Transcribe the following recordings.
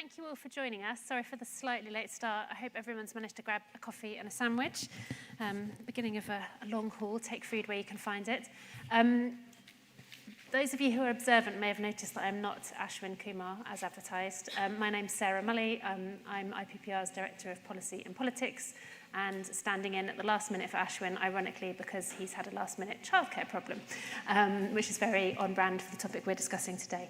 Thank you all for joining us. Sorry for the slightly late start. I hope everyone's managed to grab a coffee and a sandwich. The beginning of a long haul, take food where you can find it. Those of you who are observant may have noticed that I'm not Ashwin Kumar as advertised. My name's Sarah Mully. I'm IPPR's Director of Policy and Politics, and standing in at the last minute for Ashwin, ironically, because he's had a last-minute childcare problem, which is very on brand for the topic we're discussing today.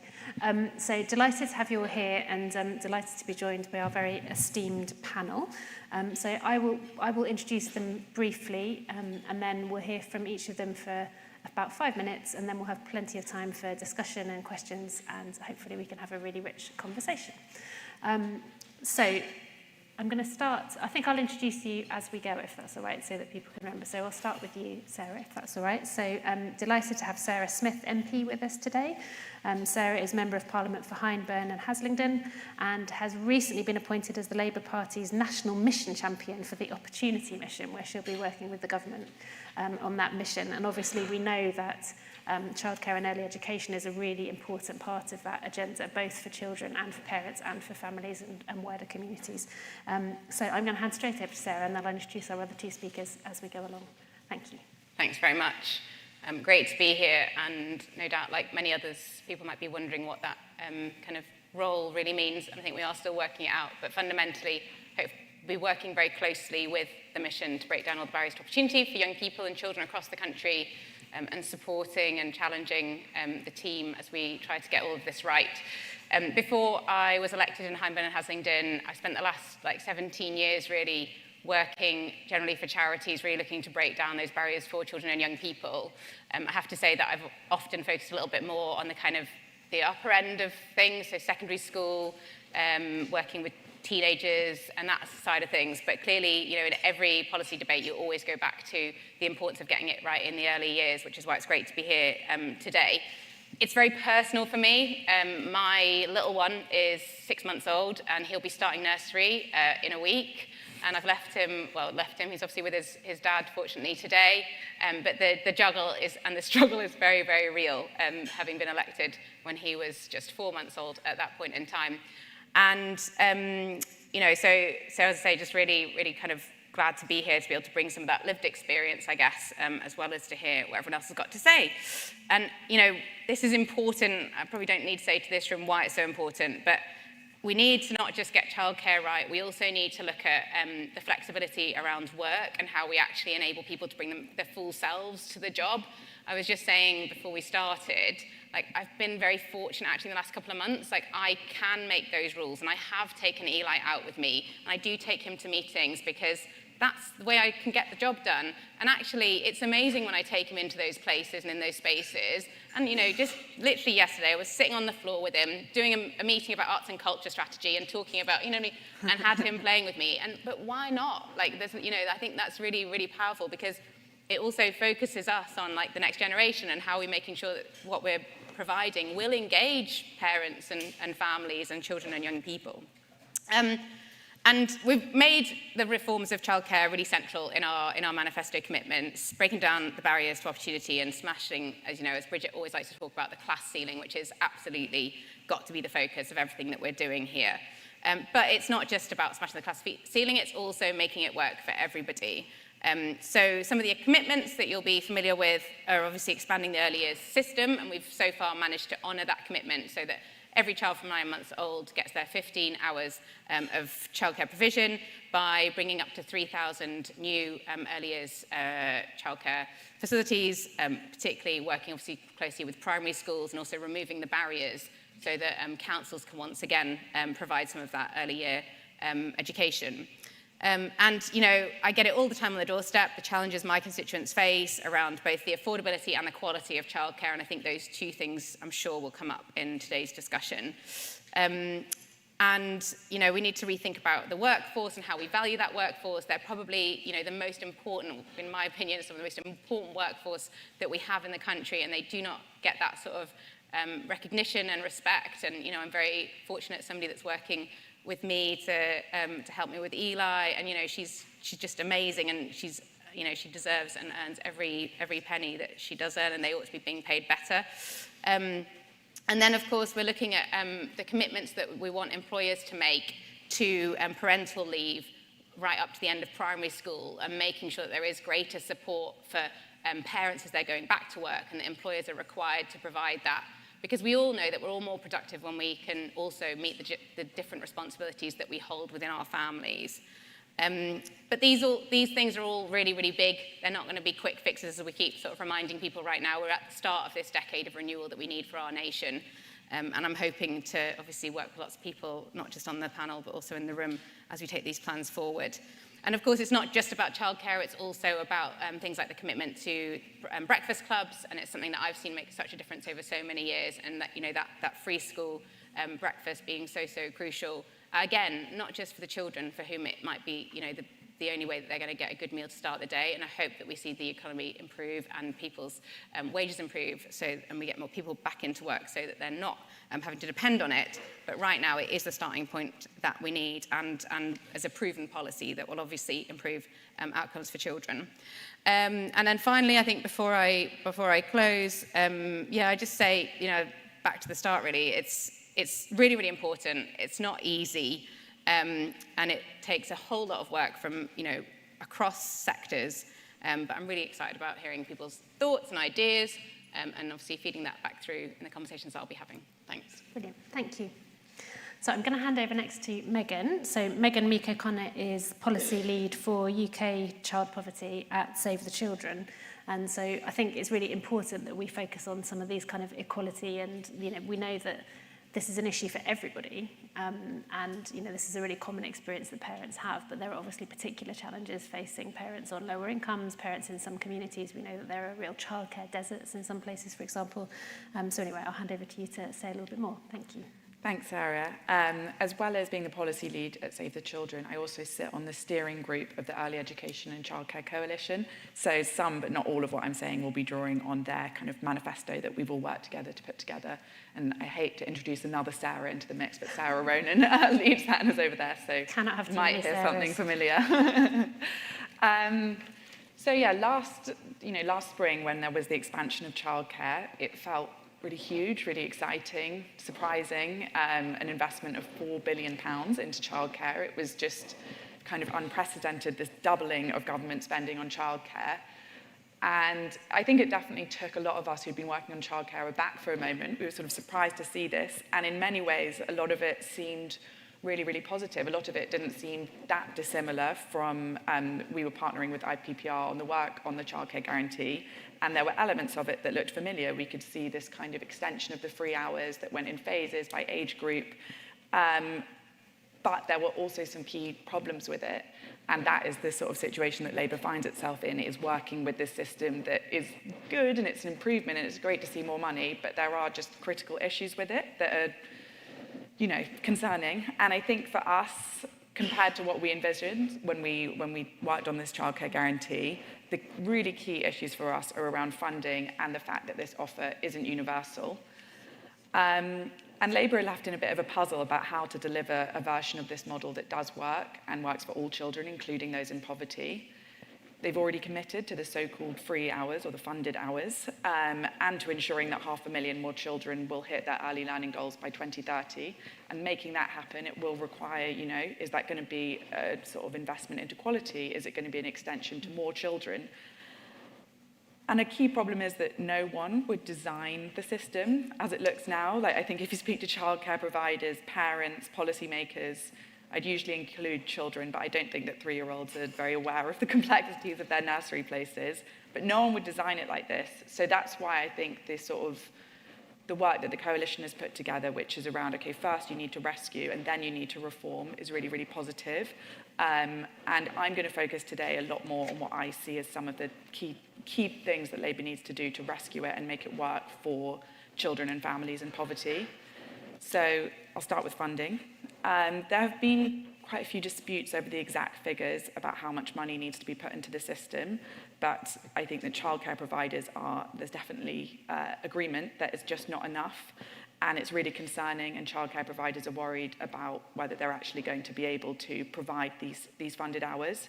So delighted to have you all here, and delighted to be joined by our very esteemed panel. So I will introduce them briefly, and then we'll hear from each of them for about 5 minutes, and then we'll have plenty of time for discussion and questions, and hopefully we can have a really rich conversation. So I'm going to start. I think I'll introduce you as we go, if that's all right, so that people can remember. So I'll start with you, Sarah, if that's all right. So delighted to have Sarah Smith MP with us today. Sarah is Member of Parliament for Hyndburn and Haslingden, and has recently been appointed as the Labour Party's National Mission Champion for the Opportunity Mission, where she'll be working with the government on that mission. And obviously we know that childcare and early education is a really important part of that agenda, both for children and for parents and for families and wider communities. So I'm going to hand straight over to Sarah, and then I'll introduce our other two speakers as we go along. Thank you. Thanks very much. Great to be here, and no doubt, like many others, people might be wondering what that kind of role really means, and I think we are still working it out, but fundamentally, hope we'll be working very closely with the mission to break down all the barriers to opportunity for young people and children across the country, and supporting and challenging the team as we try to get all of this right. Before I was elected in Hyndburn and Haslingden, I spent the last 17 years really working generally for charities, really looking to break down those barriers for children and young people. I have to say that I've often focused a little bit more on the kind of the upper end of things, so secondary school, working with teenagers and that side of things. But clearly, you know, in every policy debate, you always go back to the importance of getting it right in the early years, which is why it's great to be here today. It's very personal for me. My little one is 6 months old, and he'll be starting nursery in a week. And I've left him, he's obviously with his dad, fortunately, today. But the juggle is, and the struggle is very, very real, having been elected when he was just 4 months old at that point in time. And, you know, so as I say, just really, really kind of glad to be here to be able to bring some of that lived experience, I guess, as well as to hear what everyone else has got to say. And, you know, this is important. I probably don't need to say to this room why it's so important, but we need to not just get childcare right, we also need to look at the flexibility around work and how we actually enable people to bring their full selves to the job. I was just saying before we started, I've been very fortunate actually in the last couple of months. I can make those rules, and I have taken Eli out with me, and I do take him to meetings because that's the way I can get the job done. And actually, it's amazing when I take him into those places and in those spaces. And, you know, just literally yesterday, I was sitting on the floor with him, doing a meeting about arts and culture strategy and talking about, you know, and had him playing with me. But why not? You know, I think that's really, really powerful because it also focuses us on, the next generation and how we're making sure that what we're providing will engage parents and families and children and young people. And we've made the reforms of childcare really central in our manifesto commitments, breaking down the barriers to opportunity and smashing, as you know, as Bridget always likes to talk about, the class ceiling, which is absolutely got to be the focus of everything that we're doing here. But it's not just about smashing the class ceiling, it's also making it work for everybody. So some of the commitments that you'll be familiar with are obviously expanding the early years system, and we've so far managed to honour that commitment so that every child from 9 months old gets their 15 hours of childcare provision by bringing up to 3,000 new early years childcare facilities, particularly working obviously closely with primary schools and also removing the barriers so that councils can once again provide some of that early year education. And, you know, I get it all the time on the doorstep, the challenges my constituents face around both the affordability and the quality of childcare, and I think those two things, I'm sure, will come up in today's discussion. And, you know, we need to rethink about the workforce and how we value that workforce. They're probably, you know, the most important, in my opinion, some of the most important workforce that we have in the country, and they do not get that sort of recognition and respect. And, you know, I'm very fortunate somebody that's working with me to help me with Eli, and you know she's just amazing, and she's, you know, she deserves and earns every penny that she does earn, and they ought to be being paid better. And then, of course, we're looking at the commitments that we want employers to make to parental leave right up to the end of primary school, and making sure that there is greater support for parents as they're going back to work, and that employers are required to provide that. Because we all know that we're all more productive when we can also meet the different responsibilities that we hold within our families. But these things are all really, really big. They're not going to be quick fixes, as we keep sort of reminding people right now. We're at the start of this decade of renewal that we need for our nation. And I'm hoping to obviously work with lots of people, not just on the panel, but also in the room as we take these plans forward. And of course, it's not just about childcare, it's also about things like the commitment to breakfast clubs, and it's something that I've seen make such a difference over so many years, and that, you know, that free school breakfast being so crucial. Again, not just for the children for whom it might be, you know, the only way that they're going to get a good meal to start the day, and I hope that we see the economy improve and people's wages improve, and we get more people back into work so that they're not having to depend on it. But right now it is the starting point that we need, and as a proven policy that will obviously improve outcomes for children. And then finally, I think before I close, I just say, you know, back to the start really, it's really, really important. It's not easy. And it takes a whole lot of work from, you know, across sectors. But I'm really excited about hearing people's thoughts and ideas, and obviously feeding that back through in the conversations I'll be having. Thanks. Brilliant, thank you. So I'm going to hand over next to Megan. So Megan Meek-O'Connor is policy lead for UK child poverty at Save the Children. And so I think it's really important that we focus on some of these kind of equality, and, you know, we know that this is an issue for everybody, and, you know, this is a really common experience that parents have, but there are obviously particular challenges facing parents on lower incomes, parents in some communities. We know that there are real childcare deserts in some places, for example. So anyway, I'll hand over to you to say a little bit more. Thank you. Thanks, Sarah. As well as being the policy lead at Save the Children, I also sit on the steering group of the Early Education and Childcare Coalition. So some, but not all of what I'm saying will be drawing on their kind of manifesto that we've all worked together to put together. And I hate to introduce another Sarah into the mix, but Sarah Ronan leads that and is over there, so cannot have might hear something familiar. Last spring when there was the expansion of childcare, it felt really huge, really exciting, surprising, an investment of £4 billion into childcare. It was just kind of unprecedented, this doubling of government spending on childcare. And I think it definitely took a lot of us who'd been working on childcare aback for a moment. We were sort of surprised to see this. And in many ways, a lot of it seemed really, really positive. A lot of it didn't seem that dissimilar from, we were partnering with IPPR on the work on the childcare guarantee, and there were elements of it that looked familiar. We could see this kind of extension of the free hours that went in phases by age group, but there were also some key problems with it, and that is the sort of situation that Labour finds itself in. It is working with this system that is good, and it's an improvement, and it's great to see more money, but there are just critical issues with it that are, you know, concerning. And I think for us, compared to what we envisioned when we worked on this childcare guarantee, the really key issues for us are around funding and the fact that this offer isn't universal. And Labour are left in a bit of a puzzle about how to deliver a version of this model that does work and works for all children, including those in poverty. They've already committed to the so-called free hours or the funded hours, and to ensuring that 500,000 more children will hit their early learning goals by 2030. And making that happen, it will require, you know, is that going to be a sort of investment into quality? Is it going to be an extension to more children? And a key problem is that no one would design the system as it looks now. Like, I think if you speak to childcare providers, parents, policymakers, I'd usually include children, but I don't think that 3-year-olds are very aware of the complexities of their nursery places. But no one would design it like this. So that's why I think this sort of, the work that the coalition has put together, which is around, okay, first you need to rescue and then you need to reform, is really, really positive. And I'm going to focus today a lot more on what I see as some of the key things that Labour needs to do to rescue it and make it work for children and families in poverty. So I'll start with funding. There have been quite a few disputes over the exact figures about how much money needs to be put into the system, but I think that childcare providers there's definitely agreement that it's just not enough, and it's really concerning, and childcare providers are worried about whether they're actually going to be able to provide these funded hours.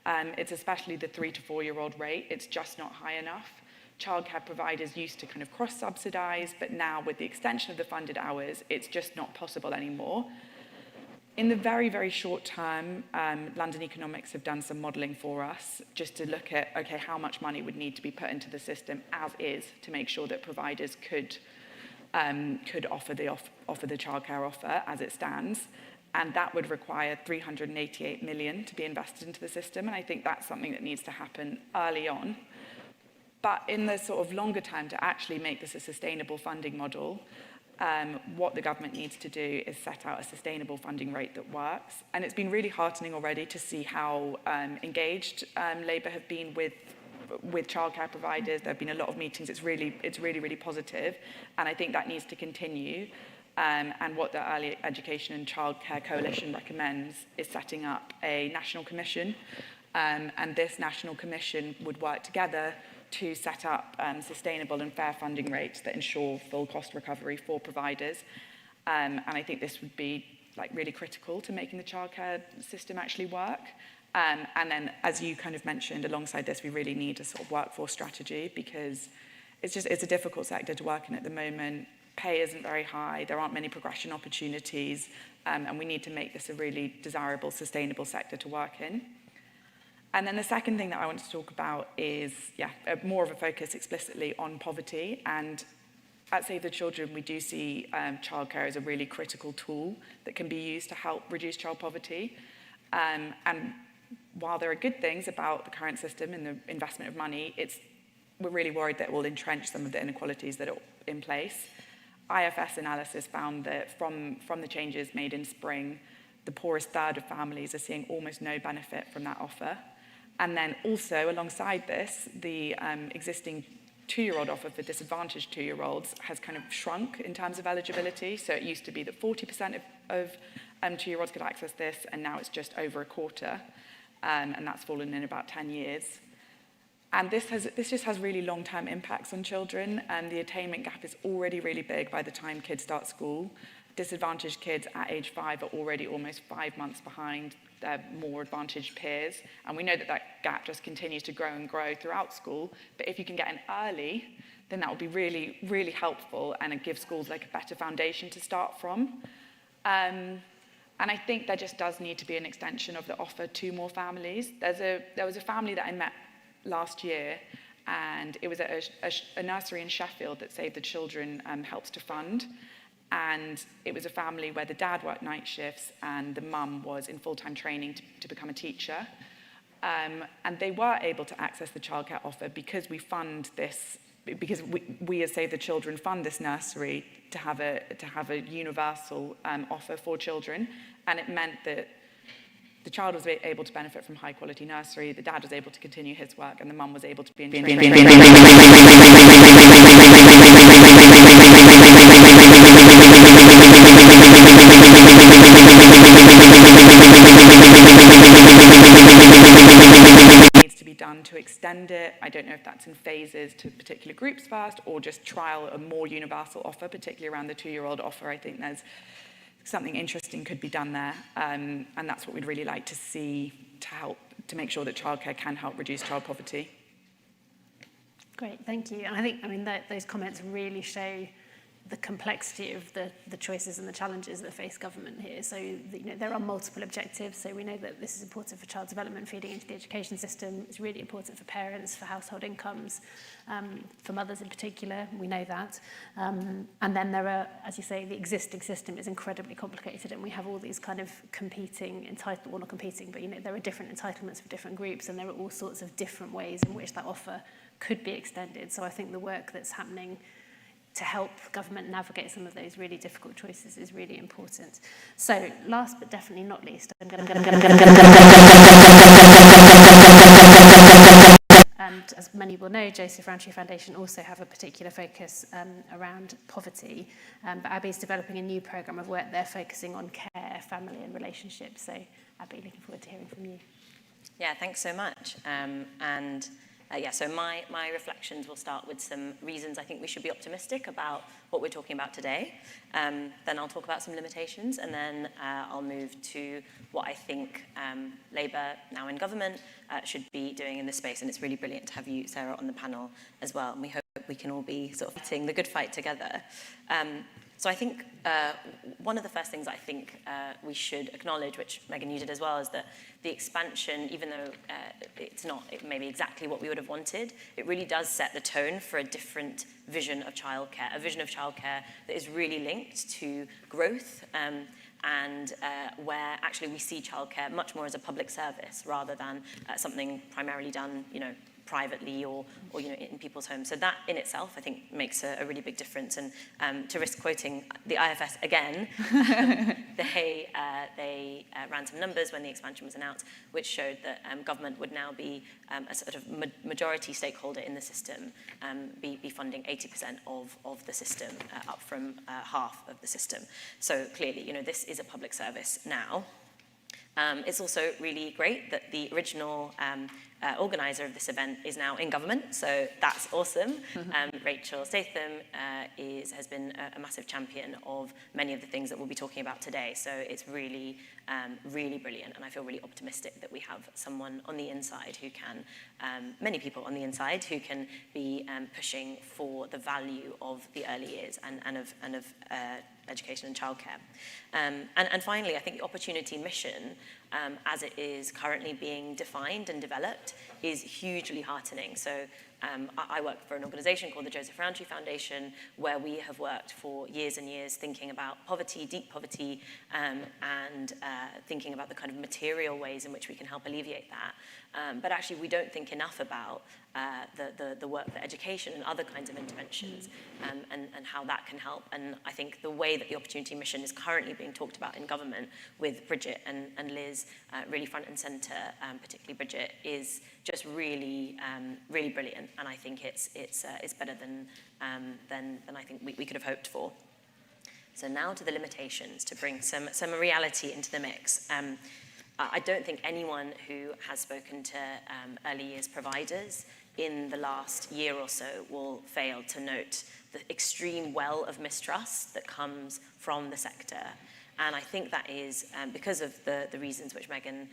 It's especially the 3 to 4-year-old rate. It's just not high enough. childcare providers used to kind of cross-subsidise, but now with the extension of the funded hours, it's just not possible anymore. In the very, very short term, London Economics have done some modelling for us just to look at, okay, how much money would need to be put into the system as is to make sure that providers could offer the childcare offer as it stands. And that would require 388 million to be invested into the system. And I think that's something that needs to happen early on. But in the sort of longer term, to actually make this a sustainable funding model, what the government needs to do is set out a sustainable funding rate that works. And it's been really heartening already to see how engaged Labour have been with childcare providers. There have been a lot of meetings. It's really positive. And I think that needs to continue. And what the Early Education and Childcare Coalition recommends is setting up a national commission. And this national commission would work together to set up sustainable and fair funding rates that ensure full cost recovery for providers. And I think this would be really critical to making the childcare system actually work. And then, as you kind of mentioned, alongside this, we really need a sort of workforce strategy because it's a difficult sector to work in at the moment. Pay isn't very high, there aren't many progression opportunities, and we need to make this a really desirable, sustainable sector to work in. And then the second thing that I want to talk about is, more of a focus explicitly on poverty. And at Save the Children, we do see childcare as a really critical tool that can be used to help reduce child poverty. And while there are good things about the current system and the investment of money, we're really worried that it will entrench some of the inequalities that are in place. IFS analysis found that from the changes made in spring, the poorest third of families are seeing almost no benefit from that offer. And then also, alongside this, the existing 2-year-old offer for disadvantaged 2-year-olds has kind of shrunk in terms of eligibility. So it used to be that 40% of 2-year-olds could access this, and now it's just over a quarter. And that's fallen in about 10 years. And this just has really long-term impacts on children, and the attainment gap is already really big by the time kids start school. Disadvantaged kids at age 5 are already almost 5 months behind their more advantaged peers, and we know that gap just continues to grow and grow throughout school. But if you can get in early, then that will be really, really helpful, and it gives schools a better foundation to start from. And I think there just does need to be an extension of the offer to more families. There was a family that I met last year, and it was at a nursery in Sheffield that Save the Children helps to fund. And it was a family where the dad worked night shifts and the mum was in full-time training to become a teacher. And they were able to access the childcare offer because we fund this, because we as Save the Children fund this nursery to have a universal offer for children. And it meant that the child was able to benefit from high-quality nursery, the dad was able to continue his work, and the mum was able to be in training. Needs to be done to extend it. I don't know if that's in phases to particular groups first, or just trial a more universal offer, particularly around the 2-year-old offer. I think there's something interesting could be done there, and that's what we'd really like to see to make sure that childcare can help reduce child poverty. Great, thank you. And I think, those comments really show the complexity of the choices and the challenges that face government here. So, there are multiple objectives. So we know that this is important for child development, feeding into the education system. It's really important for parents, for household incomes, for mothers in particular. We know that. And then there are, as you say, the existing system is incredibly complicated, and we have all these kind of competing well, not competing, but there are different entitlements for different groups, and there are all sorts of different ways in which that offer could be extended. So I think the work that's happening to help government navigate some of those really difficult choices is really important. So, last but definitely not least, and as many will know, Joseph Rowntree Foundation also have a particular focus around poverty. But Abby's developing a new programme of work there focusing on care, family and relationships. So, Abby, looking forward to hearing from you. Yeah, thanks so much. And So my reflections will start with some reasons I think we should be optimistic about what we're talking about today. Then I'll talk about some limitations, and then I'll move to what I think Labour, now in government, should be doing in this space. And it's really brilliant to have you, Sarah, on the panel as well. And we hope we can all be sort of fighting the good fight together. So I think one of the first things I think we should acknowledge, which Megan, you did as well, is that the expansion, even though it's not maybe exactly what we would have wanted, it really does set the tone for a different vision of childcare, a vision of childcare that is really linked to growth and where actually we see childcare much more as a public service rather than something primarily done, privately or in people's homes. So that in itself, I think, makes a really big difference. And to risk quoting the IFS again, they ran some numbers when the expansion was announced, which showed that government would now be a sort of majority stakeholder in the system, be funding 80% of the system, up from half of the system. So clearly, this is a public service now. It's also really great that the original organizer of this event is now in government, so that's awesome. Rachel Statham has been a massive champion of many of the things that we'll be talking about today, so it's really, really brilliant, and I feel really optimistic that we have someone on the inside who can, many people on the inside who can be pushing for the value of the early years and of education and childcare. And finally, I think the opportunity mission, as it is currently being defined and developed, is hugely heartening. So I work for an organisation called the Joseph Rowntree Foundation, where we have worked for years and years thinking about poverty, deep poverty, and thinking about the kind of material ways in which we can help alleviate that. But actually, we don't think enough about the work for education and other kinds of interventions, and how that can help. And I think the way that the Opportunity Mission is currently being talked about in government, with Bridget and Liz really front and centre, particularly Bridget, is just really, really brilliant. And I think it's better than I think we could have hoped for. So now to the limitations, to bring some reality into the mix. I don't think anyone who has spoken to early years providers in the last year or so will fail to note the extreme well of mistrust that comes from the sector. And I think that is because of the reasons which Megan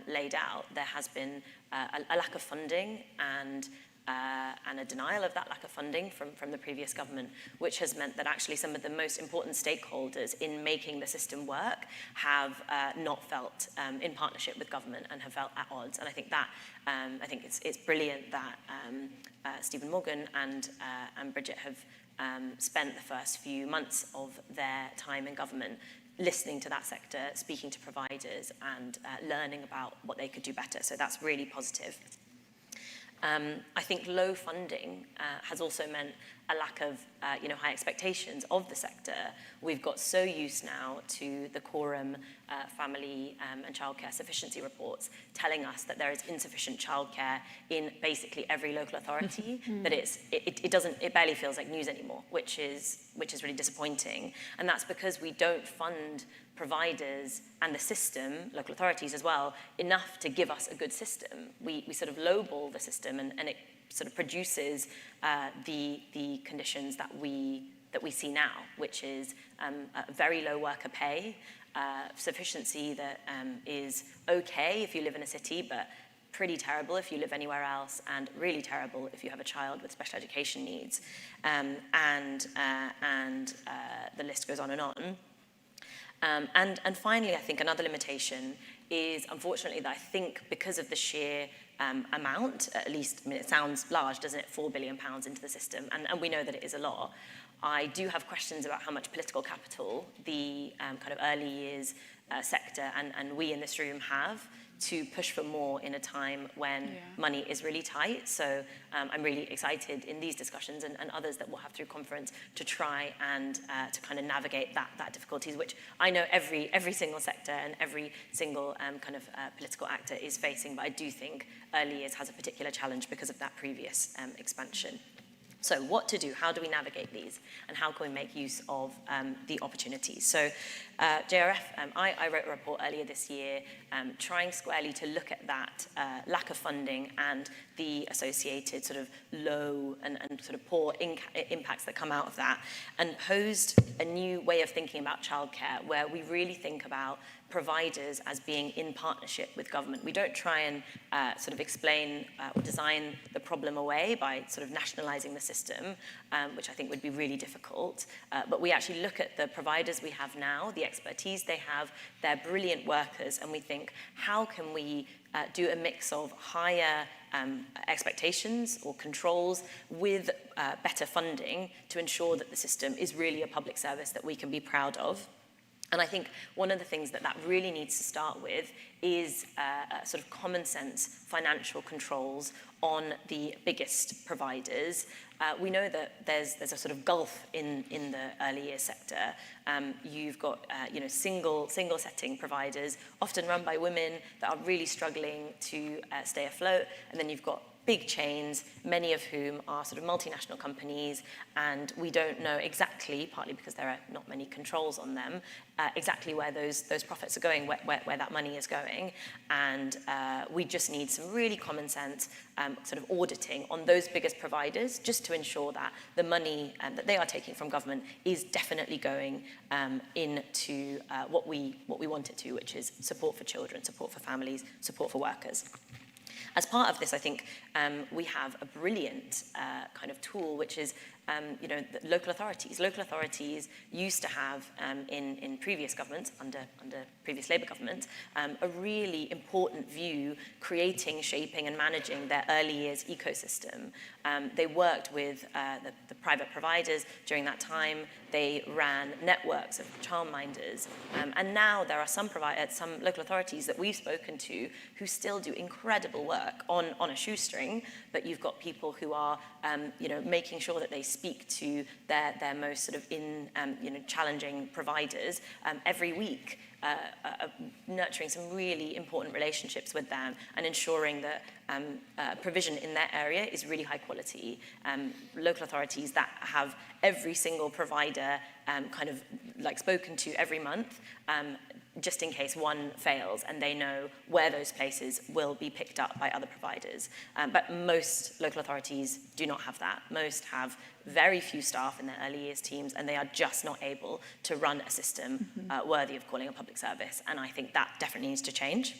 laid out. There has been a lack of funding and a denial of that lack of funding from the previous government, which has meant that actually some of the most important stakeholders in making the system work have not felt in partnership with government and have felt at odds. And I think that it's brilliant that Stephen Morgan and Bridget have spent the first few months of their time in government listening to that sector, speaking to providers, and learning about what they could do better. So that's really positive. I think low funding has also meant a lack of high expectations of the sector. We've got so used now to the Quorum family and childcare sufficiency reports telling us that there is insufficient childcare in basically every local authority that it barely feels like news anymore, which is really disappointing. And that's because we don't fund providers and the system, local authorities as well, enough to give us a good system. We sort of lowball the system, and it sort of produces the conditions that we see now, which is a very low worker pay, sufficiency that is okay if you live in a city, but pretty terrible if you live anywhere else, and really terrible if you have a child with special education needs, and the list goes on and on. And finally, I think another limitation is, unfortunately, that I think because of the sheer amount, at least, it sounds large, doesn't it, £4 billion into the system, and we know that it is a lot. I do have questions about how much political capital the kind of early years sector and we in this room have to push for more in a time when money is really tight. So I'm really excited in these discussions and others that we'll have through conference to try and to kind of navigate that difficulties, which I know every single sector and every single kind of political actor is facing, but I do think early years has a particular challenge because of that previous expansion. So what to do, how do we navigate these, and how can we make use of the opportunities? So JRF, I wrote a report earlier this year trying squarely to look at that lack of funding and the associated sort of low and sort of poor impacts that come out of that, and posed a new way of thinking about childcare where we really think about providers as being in partnership with government. We don't try and sort of explain or design the problem away by sort of nationalising the system, which I think would be really difficult. But we actually look at the providers we have now, the expertise they have, they're brilliant workers, and we think, how can we do a mix of higher expectations or controls with better funding to ensure that the system is really a public service that we can be proud of. And I think one of the things that really needs to start with is sort of common sense financial controls on the biggest providers. We know that there's a sort of gulf in the early years sector. You've got single setting providers, often run by women, that are really struggling to stay afloat, and then you've got big chains, many of whom are sort of multinational companies, and we don't know exactly, partly because there are not many controls on them, exactly where those profits are going, where that money is going. And we just need some really common sense sort of auditing on those biggest providers, just to ensure that the money that they are taking from government is definitely going into what we want it to, which is support for children, support for families, support for workers. As part of this, I think we have a brilliant kind of tool, which is the local authorities. Local authorities used to have, in previous governments, under previous Labour government, a really important view creating, shaping and managing their early years ecosystem. They worked with the private providers during that time. They ran networks of childminders. And now there are some local authorities that we've spoken to who still do incredible work on a shoestring, but you've got people who are making sure that they speak to their most sort of challenging providers every week, nurturing some really important relationships with them and ensuring that provision in their area is really high quality. Local authorities that have every single provider kind of like spoken to every month, just in case one fails, and they know where those places will be picked up by other providers. But most local authorities do not have that. Most have very few staff in their early years teams, and they are just not able to run a system worthy of calling a public service. And I think that definitely needs to change.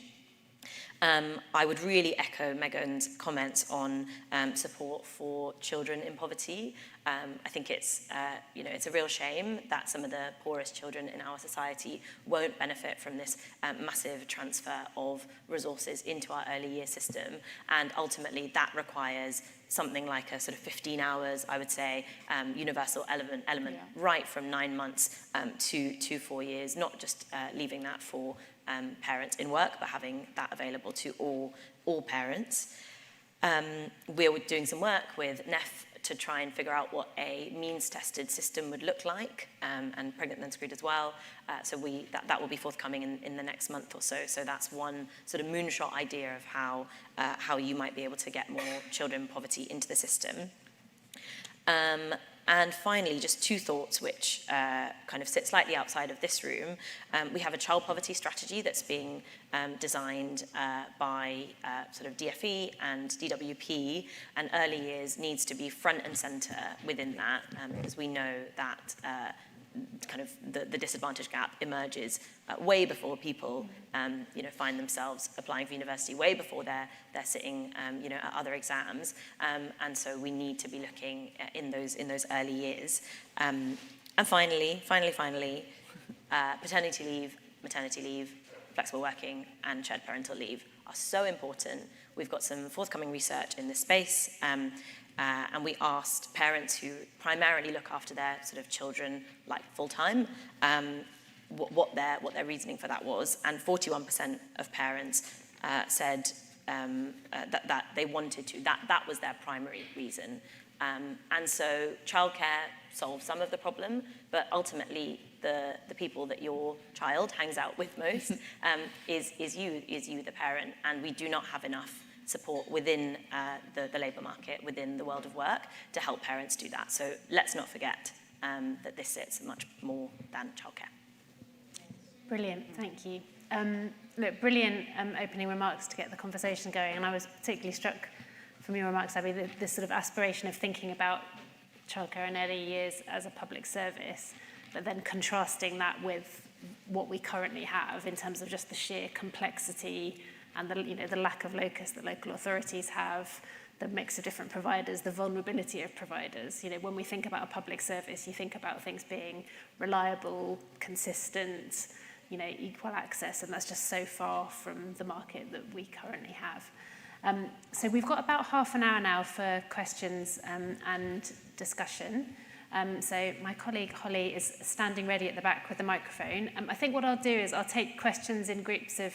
I would really echo Megan's comments on support for children in poverty. I think it's a real shame that some of the poorest children in our society won't benefit from this massive transfer of resources into our early years system. And ultimately, that requires something like a sort of 15 hours, I would say, universal element right from 9 months to 4 years, not just leaving that for parents in work, but having that available to all parents. We're doing some work with NEF to try and figure out what a means-tested system would look like, and Pregnant Then Screwed as well. So that will be forthcoming in the next month or so. So that's one sort of moonshot idea of how you might be able to get more children in poverty into the system. And finally, just 2 thoughts which kind of sit slightly outside of this room. We have a child poverty strategy that's being designed by sort of DFE and DWP, and early years needs to be front and centre within that, because we know that kind of the disadvantage gap emerges way before people find themselves applying for university, way before they're sitting at other exams, and so we need to be looking in those early years. And finally, paternity leave, maternity leave, flexible working and shared parental leave are so important. We've got some forthcoming research in this space, and we asked parents who primarily look after their sort of children like full-time what their reasoning for that was, and 41% of parents said that they wanted to, that was their primary reason. And so childcare solves some of the problem, but ultimately the people that your child hangs out with most is you, the parent, and we do not have enough support within the labour market, within the world of work, to help parents do that. So let's not forget that this sits much more than childcare. Brilliant, thank you. Look, brilliant opening remarks to get the conversation going, and I was particularly struck from your remarks, Abby, this sort of aspiration of thinking about childcare in early years as a public service, but then contrasting that with what we currently have in terms of just the sheer complexity and the lack of locus that local authorities have, the mix of different providers, the vulnerability of providers. When we think about a public service, you think about things being reliable, consistent, equal access, and that's just so far from the market that we currently have. So we've got about half an hour now for questions and discussion. So my colleague Holly is standing ready at the back with the microphone. I think what I'll do is I'll take questions in groups of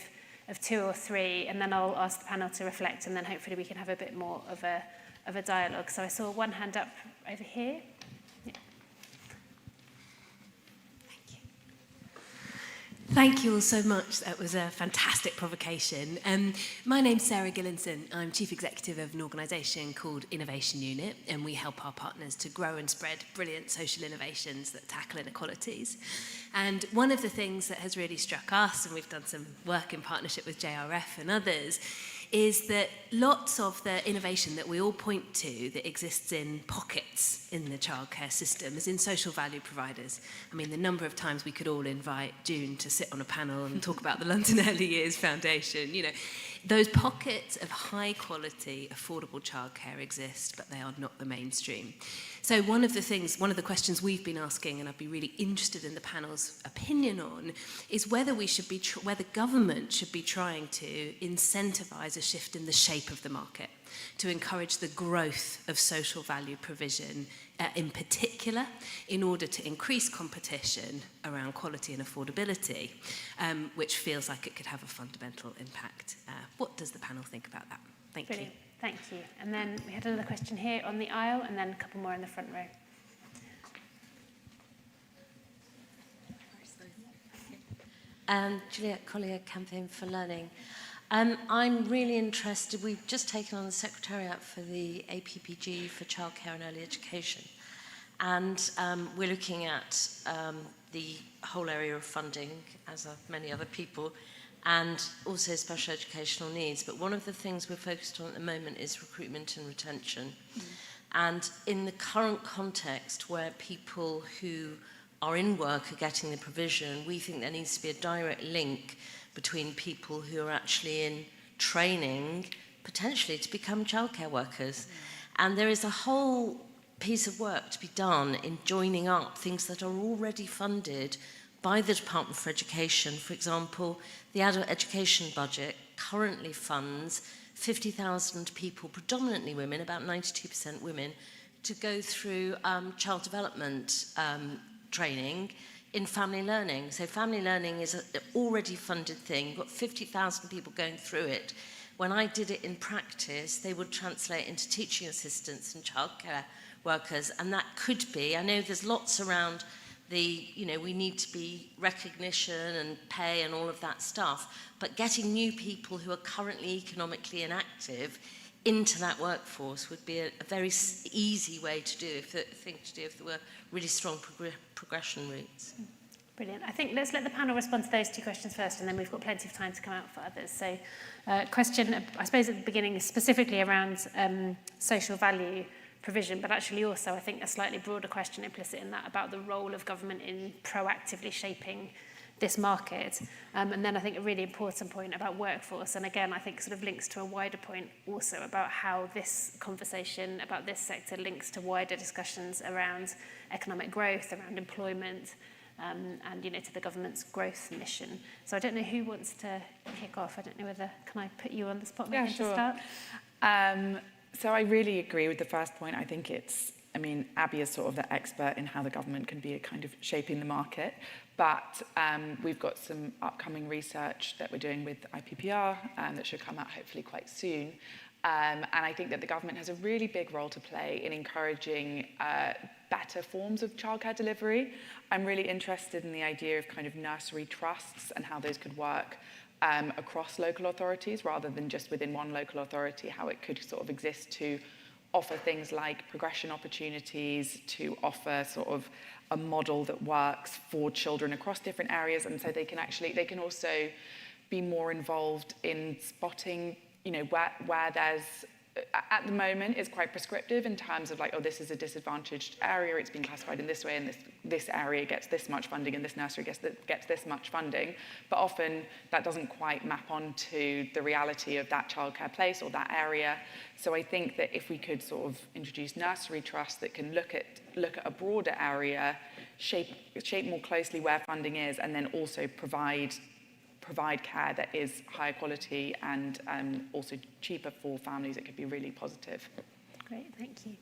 2 or 3, and then I'll ask the panel to reflect, and then hopefully we can have a bit more of a dialogue. So I saw one hand up over here. Thank you all so much. That was a fantastic provocation. My name's Sarah Gillinson. I'm Chief Executive of an organisation called Innovation Unit, and we help our partners to grow and spread brilliant social innovations that tackle inequalities. And one of the things that has really struck us, and we've done some work in partnership with JRF and others, is that lots of the innovation that we all point to that exists in pockets in the childcare system is in social value providers. I mean, the number of times we could all invite June to sit on a panel and talk about the London Early Years Foundation, those pockets of high quality, affordable childcare exist, but they are not the mainstream. So one of the questions we've been asking, and I'd be really interested in the panel's opinion on, is whether whether government should be trying to incentivise a shift in the shape of the market to encourage the growth of social value provision in particular, in order to increase competition around quality and affordability, which feels like it could have a fundamental impact. What does the panel think about that? Thank Brilliant. you. Thank you. And then we had another question here on the aisle, and then a couple more in the front row. Juliet Collier, Campaign for Learning. I'm really interested, we've just taken on the Secretariat for the APPG for Childcare and Early Education. And we're looking at the whole area of funding, as are many other people, and also special educational needs. But one of the things we're focused on at the moment is recruitment and retention. And in the current context where people who are in work are getting the provision, we think there needs to be a direct link between people who are actually in training, potentially to become childcare workers. And there is a whole piece of work to be done in joining up things that are already funded by the Department for Education. For example, the adult education budget currently funds 50,000 people, predominantly women, about 92% women, to go through child development training in family learning. So family learning is an already funded thing. You've got 50,000 people going through it. When I did it in practice, they would translate into teaching assistants and childcare workers, and that could be, I know there's lots around we need to be recognition and pay and all of that stuff, but getting new people who are currently economically inactive into that workforce would be a very easy way to do, if there were really strong progression routes. Brilliant. I think let's let the panel respond to those 2 questions first, and then we've got plenty of time to come out for others. So question, I suppose at the beginning, is specifically around social value provision, but actually also I think a slightly broader question implicit in that about the role of government in proactively shaping this market. And then I think a really important point about workforce, and again I think sort of links to a wider point also about how this conversation about this sector links to wider discussions around economic growth, around employment, and to the government's growth mission. So I don't know who wants to kick off. I don't know whether, can I put you on the spot maybe to start? So I really agree with the first point. I think Abby is sort of the expert in how the government can be a kind of shaping the market. But we've got some upcoming research that we're doing with IPPR that should come out hopefully quite soon. And I think that the government has a really big role to play in encouraging better forms of childcare delivery. I'm really interested in the idea of kind of nursery trusts and how those could work across local authorities rather than just within one local authority, how it could sort of exist to offer things like progression opportunities, to offer sort of a model that works for children across different areas, and so they can also be more involved in spotting, you know, where there's, at the moment, it's quite prescriptive in terms of like, oh, this is a disadvantaged area, it's been classified in this way, and this area gets this much funding, and this nursery gets this much funding. But often that doesn't quite map onto the reality of that childcare place or that area. So I think that if we could sort of introduce nursery trusts that can look at a broader area, shape more closely where funding is, and then also provide care that is higher quality and also cheaper for families, it could be really positive. Great, thank you.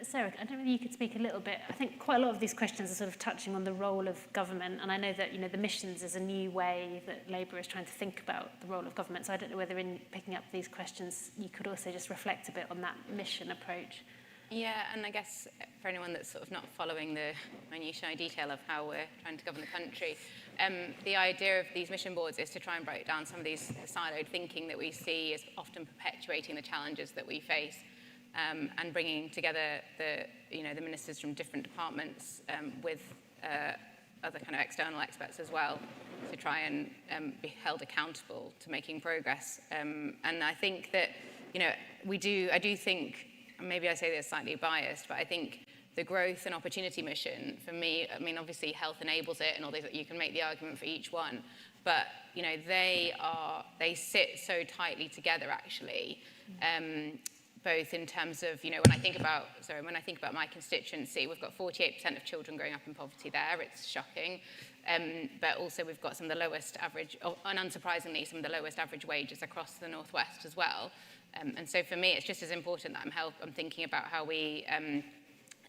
Sarah, I don't know if you could speak a little bit. I think quite a lot of these questions are sort of touching on the role of government, and I know that, you know, the missions is a new way that Labour is trying to think about the role of government, so I don't know whether in picking up these questions you could also just reflect a bit on that mission approach. Yeah, and I guess for anyone that's sort of not following the minutiae detail of how we're trying to govern the country, the idea of these mission boards is to try and break down some of these siloed thinking that we see as often perpetuating the challenges that we face, and bringing together the ministers from different departments with other kind of external experts as well to try and be held accountable to making progress. And I think that, you know, I do think, maybe I say this slightly biased, but I think the growth and opportunity mission, for me, I mean, obviously health enables it and all these, you can make the argument for each one, but, you know, they sit so tightly together, actually, both in terms of, you know, when I think about my constituency, we've got 48% of children growing up in poverty there, it's shocking, but also we've got some of the lowest average, and unsurprisingly, some of the lowest average wages across the Northwest as well. And so for me, it's just as important that I'm thinking about how we,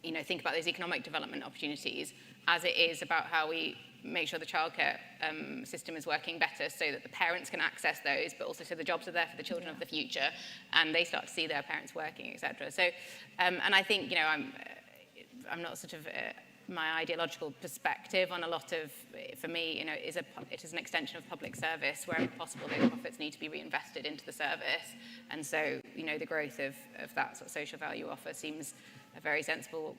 you know, think about those economic development opportunities as it is about how we make sure the childcare system is working better so that the parents can access those, but also so the jobs are there for the children of the future and they start to see their parents working, etc. So, and I think, you know, I'm not sort of... my ideological perspective on a lot of, for me, you know, it is an extension of public service. Wherever possible, those profits need to be reinvested into the service. And so, you know, the growth of that sort of social value offer seems a very sensible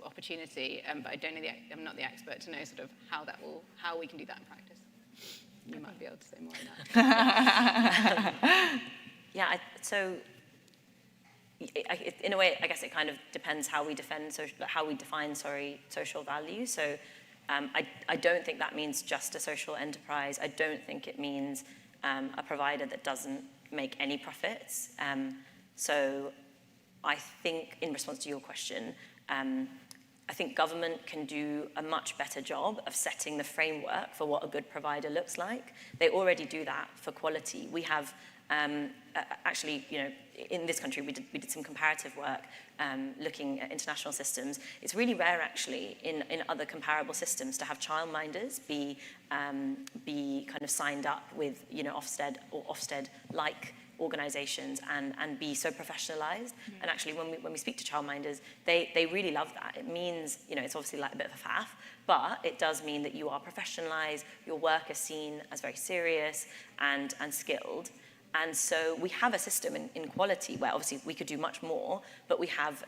opportunity. But I don't know, I'm not the expert to know sort of how we can do that in practice. You might be able to say more on that. Yeah, so in a way, I guess it kind of depends how we define social value. So I don't think that means just a social enterprise. I don't think it means a provider that doesn't make any profits. So I think, in response to your question, I think government can do a much better job of setting the framework for what a good provider looks like. They already do that for quality. We have actually, you know, in this country, we did some comparative work looking at international systems. It's really rare, actually, in other comparable systems to have childminders be kind of signed up with, you know, Ofsted or Ofsted-like organisations and be so professionalised. Mm-hmm. And actually, when we speak to childminders, they really love that. It means, you know, it's obviously like a bit of a faff, but it does mean that you are professionalised, your work is seen as very serious and skilled. And so we have a system in quality where obviously we could do much more, but we have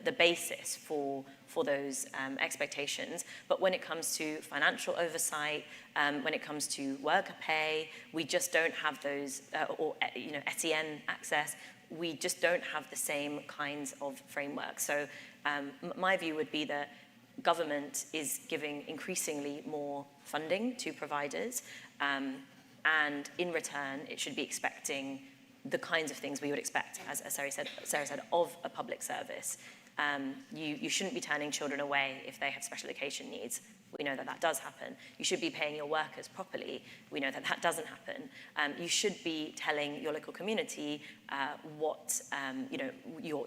the basis for those expectations. But when it comes to financial oversight, when it comes to worker pay, we just don't have those, or you know, SEN access. We just don't have the same kinds of frameworks. So my view would be that government is giving increasingly more funding to providers. And in return, it should be expecting the kinds of things we would expect, as Sarah said, of a public service. You shouldn't be turning children away if they have special education needs. We know that does happen. You should be paying your workers properly. We know that doesn't happen. You should be telling your local community what you know,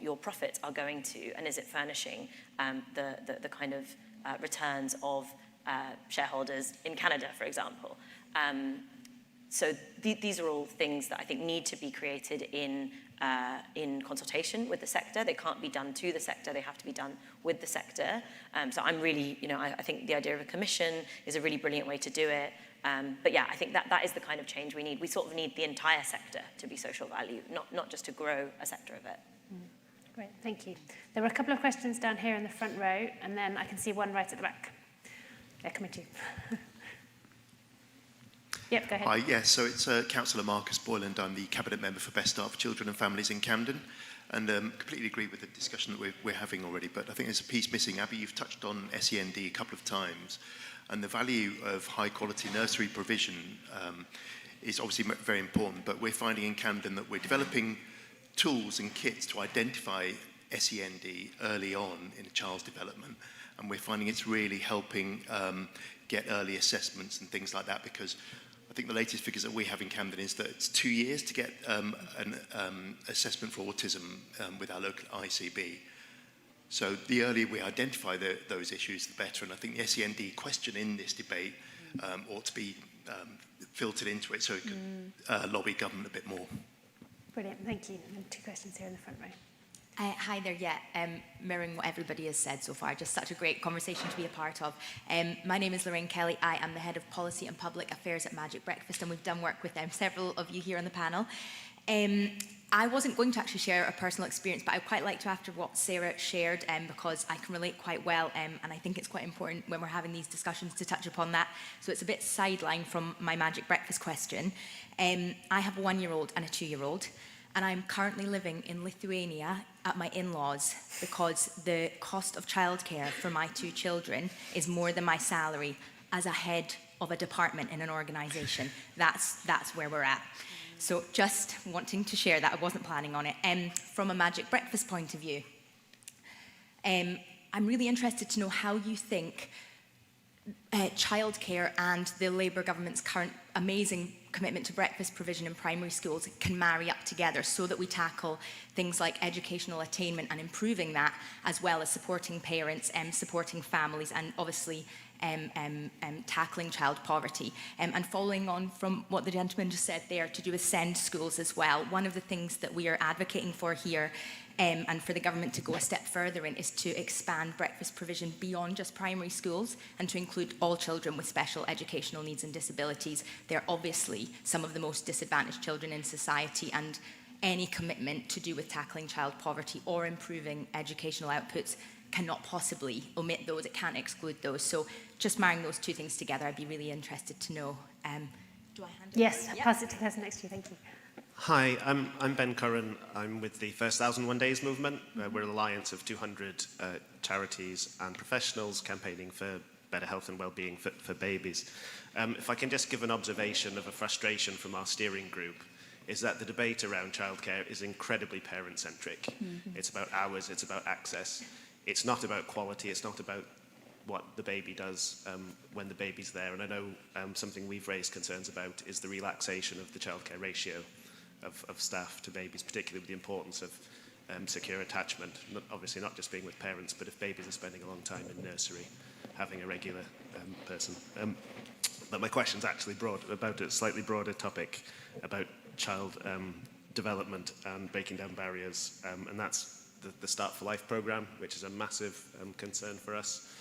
your profits are going to, and is it furnishing the kind of returns of shareholders in Canada, for example. So these are all things that I think need to be created in consultation with the sector. They can't be done to the sector, they have to be done with the sector. So I'm really, you know, I think the idea of a commission is a really brilliant way to do it. But yeah, I think that is the kind of change we need. We sort of need the entire sector to be social value, not just to grow a sector of it. Great, thank you. There were a couple of questions down here in the front row, and then I can see one right at the back. Yeah, coming to you. Yep, go ahead. Hi, yes, so it's Councillor Marcus Boyland. I'm the Cabinet Member for Best Start for Children and Families in Camden, and completely agree with the discussion that we're having already, but I think there's a piece missing. Abby, you've touched on SEND a couple of times, and the value of high-quality nursery provision is obviously very important, but we're finding in Camden that we're developing tools and kits to identify SEND early on in a child's development, and we're finding it's really helping get early assessments and things like that, because I think the latest figures that we have in Camden is that it's 2 years to get an assessment for autism with our local ICB. So the earlier we identify those issues, the better, and I think the SEND question in this debate ought to be filtered into it so it could lobby government a bit more. Brilliant, thank you. And 2 questions here in the front row. Hi there, mirroring what everybody has said so far, just such a great conversation to be a part of. My name is Lorraine Kelly. I am the Head of Policy and Public Affairs at Magic Breakfast, and we've done work with several of you here on the panel. I wasn't going to actually share a personal experience, but I'd quite like to after what Sarah shared, because I can relate quite well, and I think it's quite important when we're having these discussions to touch upon that. So it's a bit sideline from my Magic Breakfast question. I have a 1-year-old and a 2-year-old. And I'm currently living in Lithuania at my in-laws because the cost of childcare for my 2 children is more than my salary as a head of a department in an organisation. That's where we're at. So just wanting to share that, I wasn't planning on it. From a Magic Breakfast point of view, I'm really interested to know how you think childcare and the Labour government's current amazing commitment to breakfast provision in primary schools can marry up together so that we tackle things like educational attainment and improving that, as well as supporting parents and supporting families, and obviously tackling child poverty. And following on from what the gentleman just said there, to do with SEND schools as well, one of the things that we are advocating for here and for the government to go a step further in is to expand breakfast provision beyond just primary schools and to include all children with special educational needs and disabilities. They're obviously some of the most disadvantaged children in society, and any commitment to do with tackling child poverty or improving educational outputs cannot possibly omit those, it can't exclude those. So just marrying those 2 things together, I'd be really interested to know. Do I hand it Yes, over? pass it to the person next to you, thank you. Hi, I'm Ben Curran. I'm with the First 1001 Days movement. We're an alliance of 200 charities and professionals campaigning for better health and well-being for babies. If I can just give an observation of a frustration from our steering group, is that the debate around childcare is incredibly parent-centric. It's about hours, it's about access. It's not about quality, it's not about what the baby does when the baby's there. And I know something we've raised concerns about is the relaxation of the childcare ratio of staff to babies, particularly with the importance of secure attachment, obviously not just being with parents, but if babies are spending a long time in nursery, having a regular person. But my question's actually about a slightly broader topic about child development and breaking down barriers, and that's the Start for Life programme, which is a massive concern for us,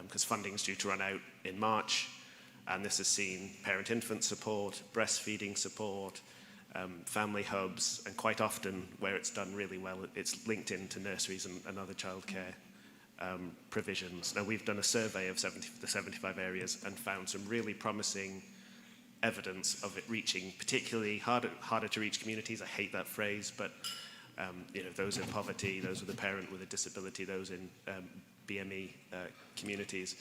because funding is due to run out in March, and this has seen parent-infant support, breastfeeding support, family hubs, and quite often where it's done really well, it's linked into nurseries and other childcare provisions. Now, we've done a survey of the 75 areas and found some really promising evidence of it reaching particularly harder to reach communities. I hate that phrase, but those in poverty, those with a parent with a disability, those in BME communities.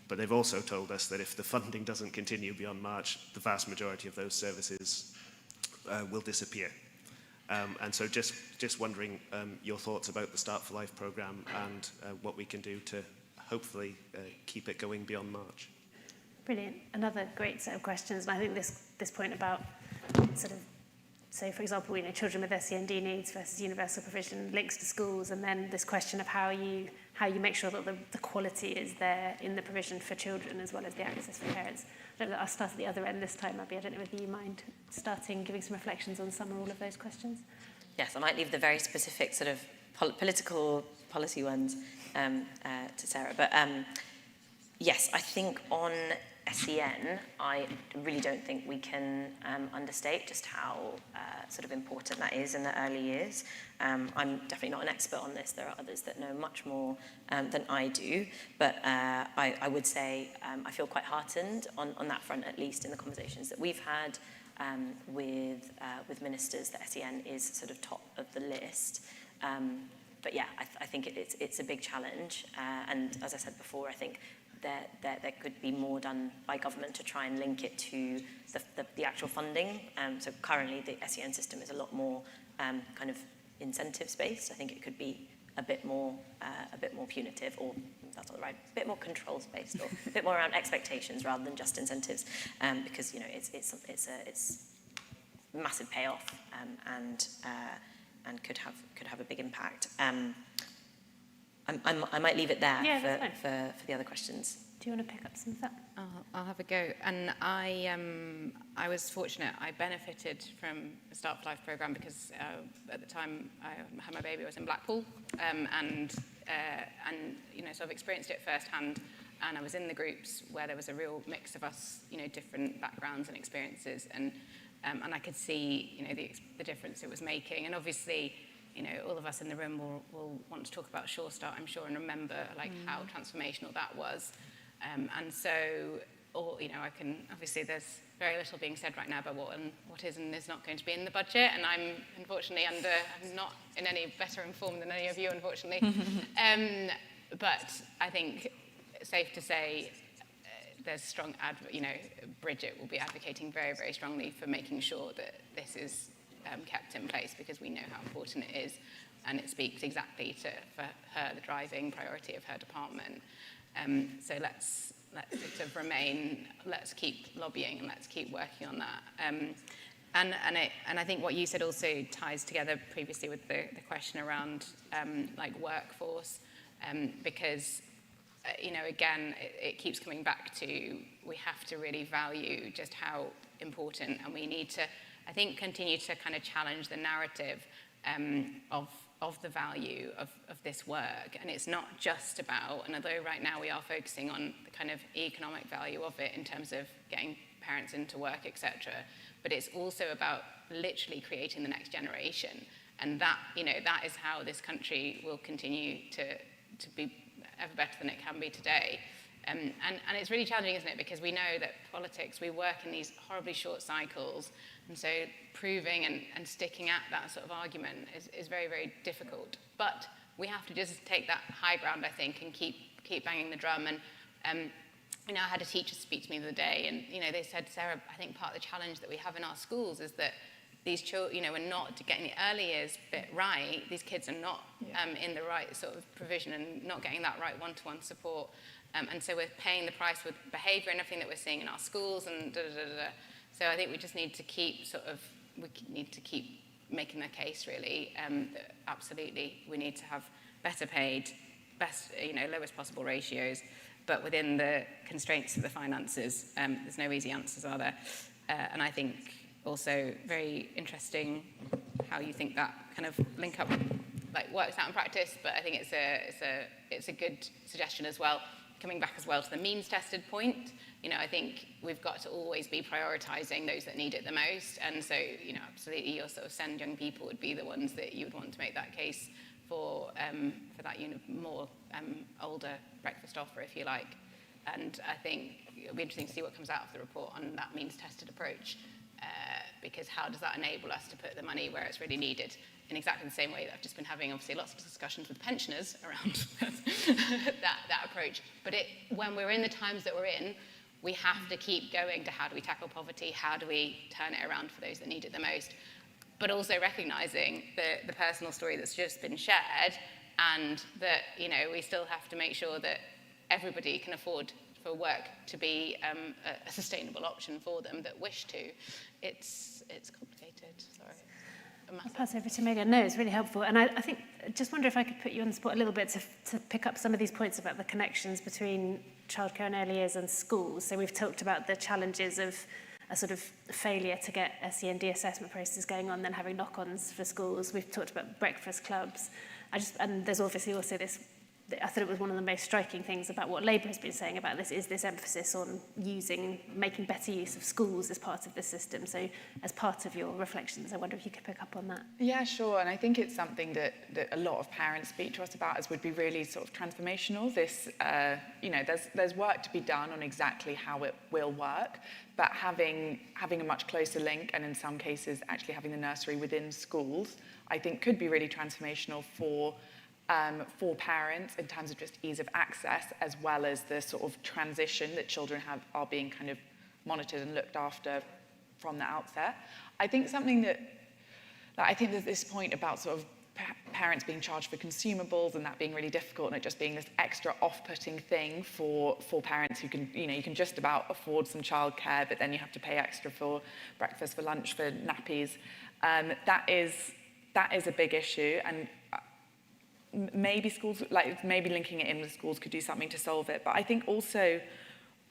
But they've also told us that if the funding doesn't continue beyond March, the vast majority of those services will disappear. And so just wondering your thoughts about the Start for Life programme and what we can do to hopefully keep it going beyond March. Brilliant. Another great set of questions. And I think this point about sort of, so for example, children with SEND needs versus universal provision links to schools, and then this question of how you make sure that the quality is there in the provision for children as well as the access for parents. I'll start at the other end this time, Abby. I don't know whether you mind giving some reflections on some or all of those questions. Yes, I might leave the very specific sort of political policy ones to Sarah. But yes, I think on SEN, I really don't think we can understate just how sort of important that is in the early years. I'm definitely not an expert on this. There are others that know much more than I do. But I would say I feel quite heartened on that front, at least in the conversations that we've had with ministers, that SEN is sort of top of the list. But yeah, I think it's a big challenge. And as I said before, I think there could be more done by government to try and link it to the actual funding. So currently the SEN system is a lot more kind of incentives based. I think it could be a bit more punitive, or that's not right, a bit more controls based, or a bit more around expectations rather than just incentives, because it's massive payoff and could have a big impact. I might leave it there for the other questions. Do you want to pick up some of that? I'll have a go. And I was fortunate. I benefited from the Start for Life programme because at the time I had my baby, I was in Blackpool, and so I've experienced it firsthand. And I was in the groups where there was a real mix of us, different backgrounds and experiences, and I could see, the difference it was making. And obviously, all of us in the room will want to talk about Sure Start, I'm sure, and remember how transformational that was. And so, I can, obviously there's very little being said right now about what is and is not going to be in the budget, and I'm unfortunately I'm not in any better informed than any of you, unfortunately. But I think it's safe to say there's strong, Bridget will be advocating very, very strongly for making sure that this is kept in place, because we know how important it is, and it speaks exactly for her, the driving priority of her department. So let's sort of remain, let's keep lobbying and let's keep working on that. And I think what you said also ties together previously with the question around workforce, because again, it keeps coming back to, we have to really value just how important, and we need to, I think, continue to kind of challenge the narrative of the value of this work. And it's not just about, and although right now we are focusing on the kind of economic value of it in terms of getting parents into work, etc., but it's also about literally creating the next generation. And that, that is how this country will continue to be ever better than it can be today. And it's really challenging, isn't it? Because we know that politics, we work in these horribly short cycles, and so proving and sticking at that sort of argument is very, very difficult. But we have to just take that high ground, I think, and keep banging the drum. And I had a teacher speak to me the other day, and they said, Sarah, I think part of the challenge that we have in our schools is that these children, we're not getting the early years bit right. These kids are not in the right sort of provision and not getting that right one-to-one support. And so we're paying the price with behaviour and everything that we're seeing in our schools and da-da-da-da. So I think we just need to keep making the case, really, that absolutely we need to have better paid, best, lowest possible ratios, but within the constraints of the finances. There's no easy answers, are there? And I think also very interesting how you think that kind of link up, works out in practice, but I think it's a good suggestion as well. Coming back as well to the means tested point, I think we've got to always be prioritising those that need it the most. And so, absolutely your sort of send young people would be the ones that you would want to make that case for that more older breakfast offer, if you like. And I think it'll be interesting to see what comes out of the report on that means tested approach, because how does that enable us to put the money where it's really needed? In exactly the same way that I've just been having, obviously, lots of discussions with pensioners around that approach. But when we're in the times that we're in, we have to keep going to how do we tackle poverty, how do we turn it around for those that need it the most, but also recognising the personal story that's just been shared, and that, we still have to make sure that everybody can afford for work to be a sustainable option for them that wish to. It's complicated, sorry. I'll pass over to Megan. No, it's really helpful. And I think, just wonder if I could put you on the spot a little bit to pick up some of these points about the connections between childcare and early years and schools. So we've talked about the challenges of a sort of failure to get SEND assessment processes going on, then having knock-ons for schools. We've talked about breakfast clubs. And there's obviously also this I thought it was one of the most striking things about what Labour has been saying about this is this emphasis on making better use of schools as part of the system. So as part of your reflections, I wonder if you could pick up on that. Yeah, sure. And I think it's something that a lot of parents speak to us about as would be really sort of transformational. This, there's work to be done on exactly how it will work, but having a much closer link, and in some cases actually having the nursery within schools, I think could be really transformational for parents in terms of just ease of access, as well as the sort of transition that children are being kind of monitored and looked after from the outset. I think something that I think there's this point about sort of parents being charged for consumables and that being really difficult, and it just being this extra off-putting thing for parents who can, you can just about afford some childcare, but then you have to pay extra for breakfast, for lunch, for nappies. That is a big issue, and maybe schools, maybe linking it in with schools could do something to solve it. But I think also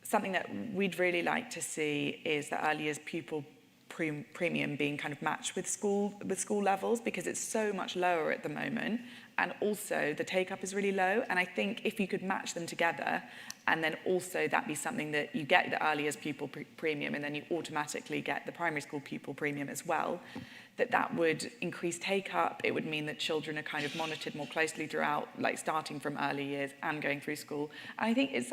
something that we'd really like to see is the early years pupil premium being kind of matched with school levels, because it's so much lower at the moment, and also the take-up is really low. And I think if you could match them together, and then also that be something that you get the early years pupil premium, and then you automatically get the primary school pupil premium as well, that would increase take-up. It would mean that children are kind of monitored more closely throughout, like starting from early years and going through school. And I think it's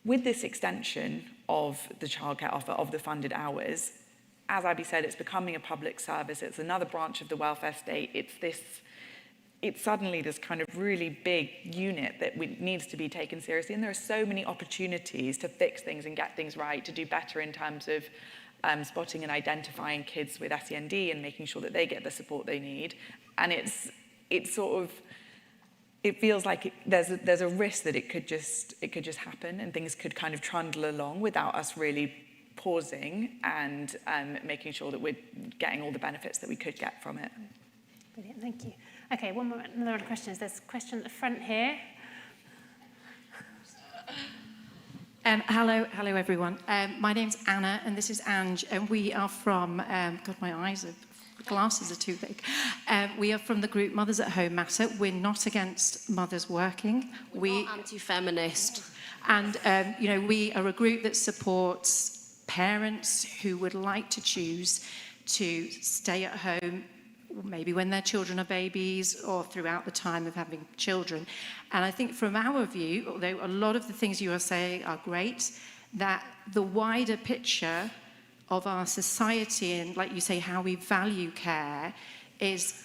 with this extension of the childcare offer, of the funded hours, as Abby said, it's becoming a public service. It's another branch of the welfare state. It's suddenly this kind of really big unit that needs to be taken seriously. And there are so many opportunities to fix things and get things right, to do better in terms of spotting and identifying kids with SEND and making sure that they get the support they need. And it feels like there's a risk that it could just happen, and things could kind of trundle along without us really pausing and making sure that we're getting all the benefits that we could get from it. Brilliant, thank you. Okay, another question is there's a question at the front here. Hello everyone. My name's Anna and this is Ange, and we are from, God, my glasses are too big. We are from the group Mothers at Home Matter. We're not against mothers working. We're not anti-feminist. And, we are a group that supports parents who would like to choose to stay at home, maybe when their children are babies or throughout the time of having children. And I think from our view, although a lot of the things you are saying are great, that the wider picture of our society and, like you say, how we value care is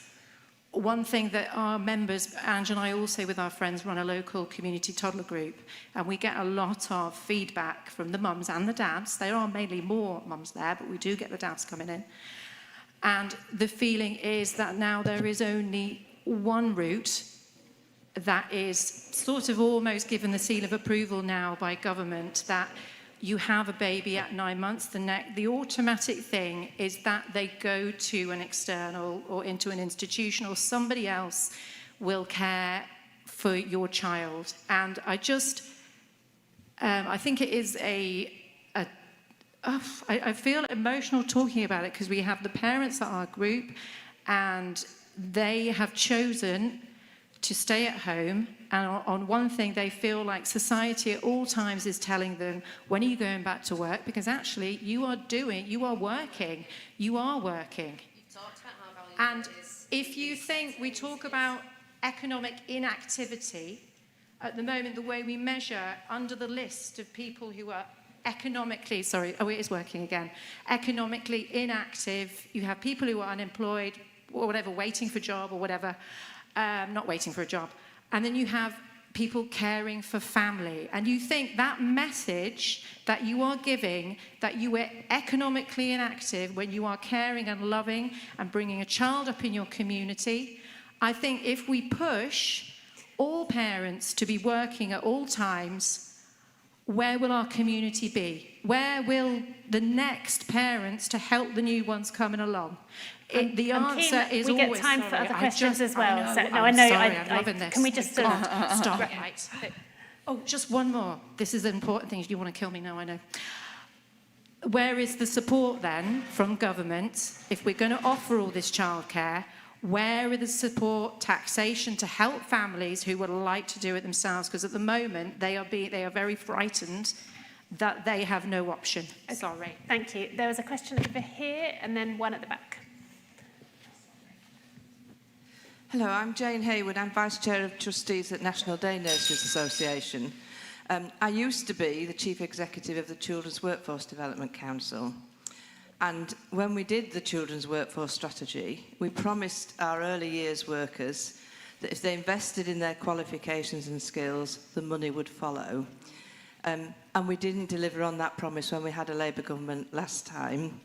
one thing that our members, Ange and I also with our friends run a local community toddler group, and we get a lot of feedback from the mums and the dads. There are mainly more mums there, but we do get the dads coming in. And the feeling is that now there is only one route that is sort of almost given the seal of approval now by government, that you have a baby at 9 months, the automatic thing is that they go to an external or into an institution, or somebody else will care for your child. And I think it is I feel emotional talking about it, because we have the parents at our group and they have chosen to stay at home, and on one thing they feel like society at all times is telling them, when are you going back to work? Because actually you are working. You talked about how valuable it is. If you think we talk about economic inactivity, at the moment the way we measure under the list of people who are economically inactive, you have people who are unemployed or whatever, waiting for a job or whatever, not waiting for a job. And then you have people caring for family. And you think that message that you are giving, that you are economically inactive when you are caring and loving and bringing a child up in your community, I think if we push all parents to be working at all times, where will our community be? Where will the next parents to help the new ones coming along? The answer is we always... get time for other questions as well. I'm loving this. Can we just... Stop. Right. Oh, just one more. This is an important thing. You want to kill me now, I know. Where is the support then from government? If we're going to offer all this childcare, Where are the support, taxation to help families who would like to do it themselves? Because at the moment, they are very frightened that they have no option. Okay. Sorry. Thank you. There was a question over here and then one at the back. Hello, I'm Jane Hayward. I'm Vice Chair of Trustees at National Day Nurseries Association. I used to be the Chief Executive of the Children's Workforce Development Council. And when we did the Children's Workforce Strategy, we promised our early years workers that if they invested in their qualifications and skills, the money would follow. And we didn't deliver on that promise when we had a Labour government last time.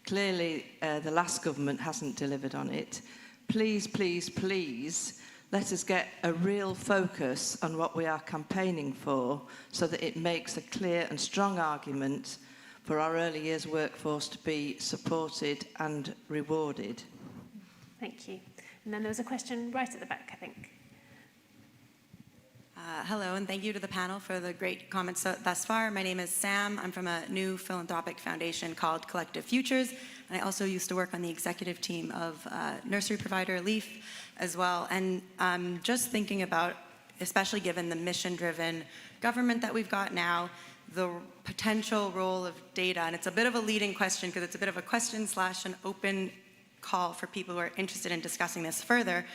Clearly, the last government hasn't delivered on it. Please, please, please, let us get a real focus on what we are campaigning for so that it makes a clear and strong argument for our early years workforce to be supported and rewarded. Thank you. And then there was a question right at the back, I think. Hello, and thank you to the panel for the great comments thus far. My name is Sam. I'm from a new philanthropic foundation called Collective Futures, and I also used to work on the executive team of nursery provider Leaf as well. And just thinking about, especially given the mission-driven government that we've got now, the potential role of data, and it's a bit of a leading question because it's a bit of a question / an open call for people who are interested in discussing this further,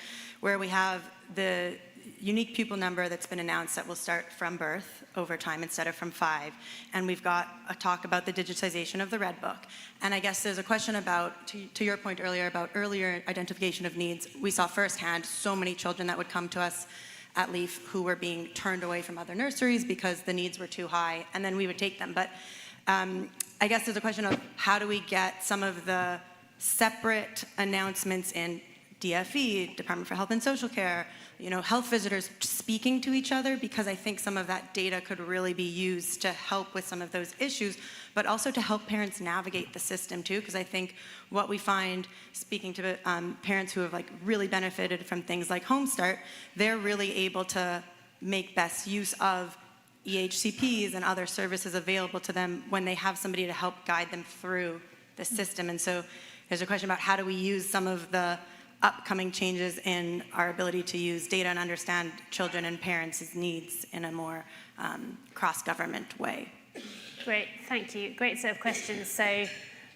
where we have the unique pupil number that's been announced that will start from birth over time instead of from 5. And we've got a talk about the digitization of the Red Book. And I guess there's a question about, to your point earlier, about earlier identification of needs. We saw firsthand so many children that would come to us at Leaf who were being turned away from other nurseries because the needs were too high, and then we would take them. But I guess there's a question of how do we get some of the separate announcements in DFE, Department for Health and Social Care, health visitors speaking to each other, because I think some of that data could really be used to help with some of those issues, but also to help parents navigate the system too, because I think what we find, speaking to parents who have really benefited from things like Home Start, they're really able to make best use of EHCPs and other services available to them when they have somebody to help guide them through the system. And so there's a question about how do we use some of the upcoming changes in our ability to use data and understand children and parents' needs in a more cross-government way. Great, thank you. Great set of questions. So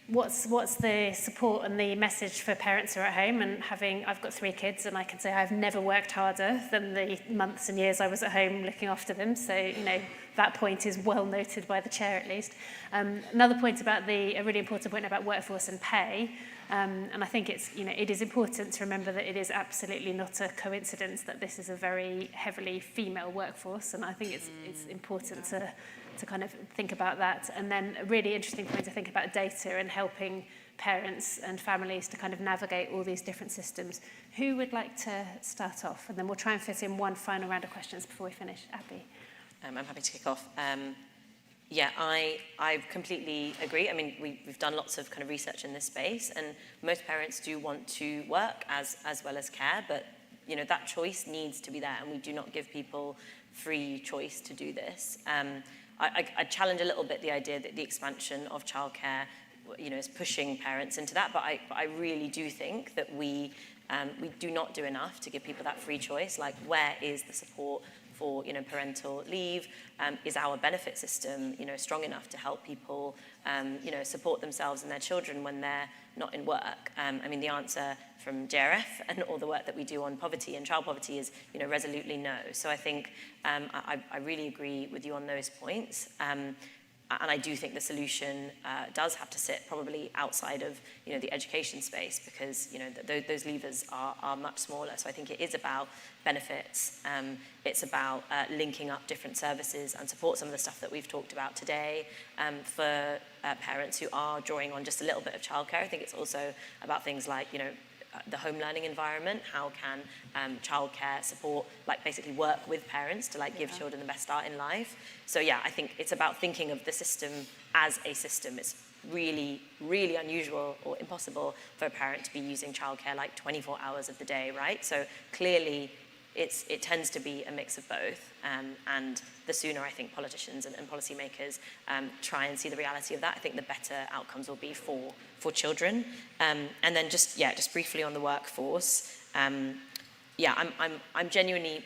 what's the support and the message for parents who are at home? And I've got 3 kids, and I can say I've never worked harder than the months and years I was at home looking after them. So, that point is well noted by the chair at least. Another point about a really important point about workforce and pay. And I think it is important to remember that it is absolutely not a coincidence that this is a very heavily female workforce, and I think it's important to kind of think about that. And then a really interesting point to think about data and helping parents and families to kind of navigate all these different systems. Who would like to start off? And then we'll try and fit in one final round of questions before we finish. Abby. I'm happy to kick off. Yeah, I completely agree. I mean, we've done lots of kind of research in this space, and most parents do want to work as well as care, but that choice needs to be there, and we do not give people free choice to do this. I challenge a little bit the idea that the expansion of childcare, is pushing parents into that, but I really do think that we do not do enough to give people that free choice. Like, where is the support for parental leave? Is our benefit system strong enough to help people support themselves and their children when they're not in work? I mean, the answer from JRF and all the work that we do on poverty and child poverty is resolutely no. So I think I really agree with you on those points. And I do think the solution does have to sit probably outside of the education space, because those levers are much smaller. So I think it is about benefits. It's about linking up different services and support some of the stuff that we've talked about today for parents who are drawing on just a little bit of childcare. I think it's also about things like the home learning environment. How can childcare support, basically work with parents to give children the best start in life? So yeah, I think it's about thinking of the system as a system. It's really, really unusual or impossible for a parent to be using childcare 24 hours of the day, right? So clearly, it tends to be a mix of both. And the sooner I think politicians and policymakers try and see the reality of that, I think the better outcomes will be for children. And then just briefly on the workforce, I'm genuinely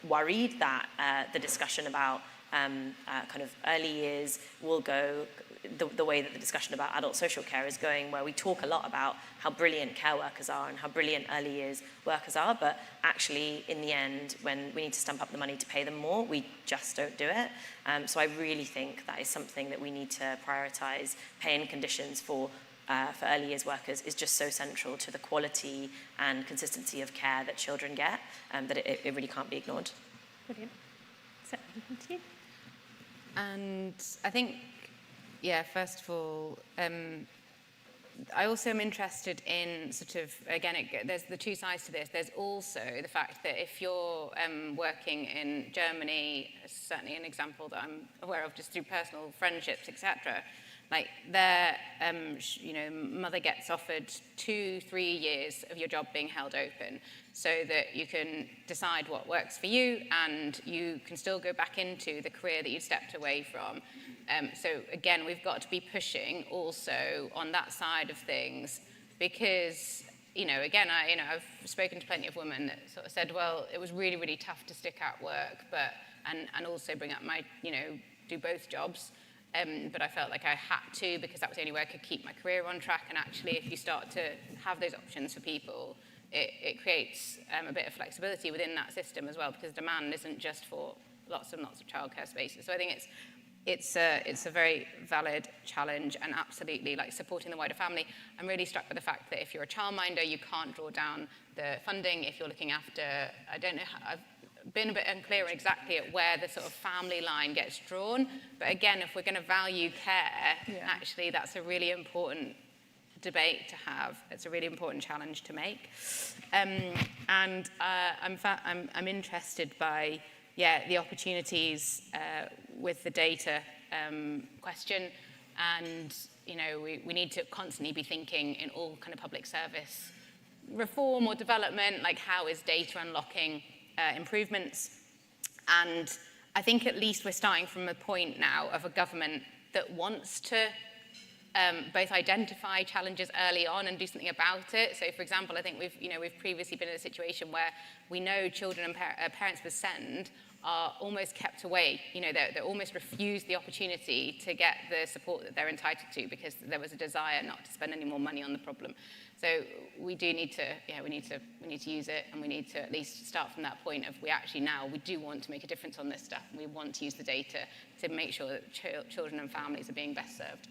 worried that the discussion about kind of early years will go the way that the discussion about adult social care is going, where we talk a lot about how brilliant care workers are and how brilliant early years workers are, but actually in the end, when we need to stump up the money to pay them more, we just don't do it. So I really think that is something that we need to prioritise. Pay and conditions for early years workers is just so central to the quality and consistency of care that children get, that it really can't be ignored. Brilliant. So, continue. And I think, first of all, I also am interested in sort of, again, there's the two sides to this. There's also the fact that if you're working in Germany, certainly an example that I'm aware of just through personal friendships, etc., like their mother gets offered 2-3 years of your job being held open so that you can decide what works for you and you can still go back into the career that you stepped away from. So again, we've got to be pushing also on that side of things because, again, I've spoken to plenty of women that sort of said, well, it was really, really tough to stick at work, and also bring up my, do both jobs. But I felt like I had to because that was the only way I could keep my career on track. And actually, if you start to have those options for people, it creates a bit of flexibility within that system as well, because demand isn't just for lots and lots of childcare spaces. So I think it's a very valid challenge, and absolutely supporting the wider family. I'm really struck by the fact that if you're a childminder, you can't draw down the funding. If you're looking after, I don't know, I've been a bit unclear exactly at where the sort of family line gets drawn. But again, if we're going to value care, actually that's a really important debate to have. It's a really important challenge to make. And I'm interested by the opportunities with the data question, and we need to constantly be thinking in all kind of public service reform or development, how is data unlocking improvements. And I think at least we're starting from a point now of a government that wants to both identify challenges early on and do something about it. So, for example, I think we've previously been in a situation where we know children and parents with SEND are almost kept away. They're almost refused the opportunity to get the support that they're entitled to because there was a desire not to spend any more money on the problem. So we do need to, we need to use it, and we need to at least start from that point of we do want to make a difference on this stuff, and we want to use the data to make sure that children and families are being best served.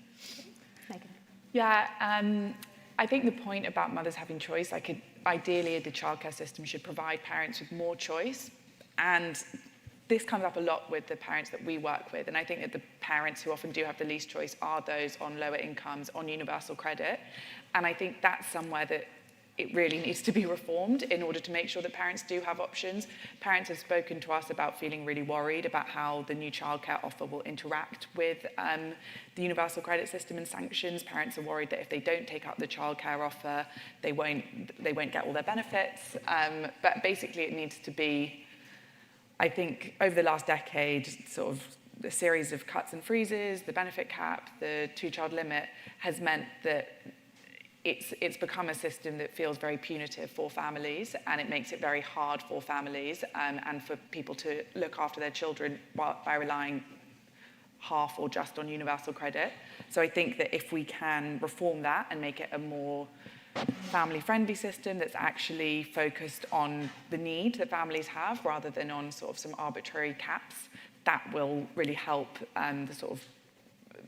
Megan. Yeah, I think the point about mothers having choice, ideally the childcare system should provide parents with more choice, and this comes up a lot with the parents that we work with, and I think that the parents who often do have the least choice are those on lower incomes, on universal credit, and I think that's somewhere that it really needs to be reformed in order to make sure that parents do have options. Parents have spoken to us about feeling really worried about how the new childcare offer will interact with the universal credit system and sanctions. Parents are worried that if they don't take up the childcare offer, they won't get all their benefits. But basically it needs to be, I think, over the last decade, sort of the series of cuts and freezes, the benefit cap, the 2-child limit has meant that it's become a system that feels very punitive for families, and it makes it very hard for families and for people to look after their children by relying half or just on universal credit. So I think that if we can reform that and make it a more family-friendly system that's actually focused on the need that families have rather than on sort of some arbitrary caps, that will really help the sort of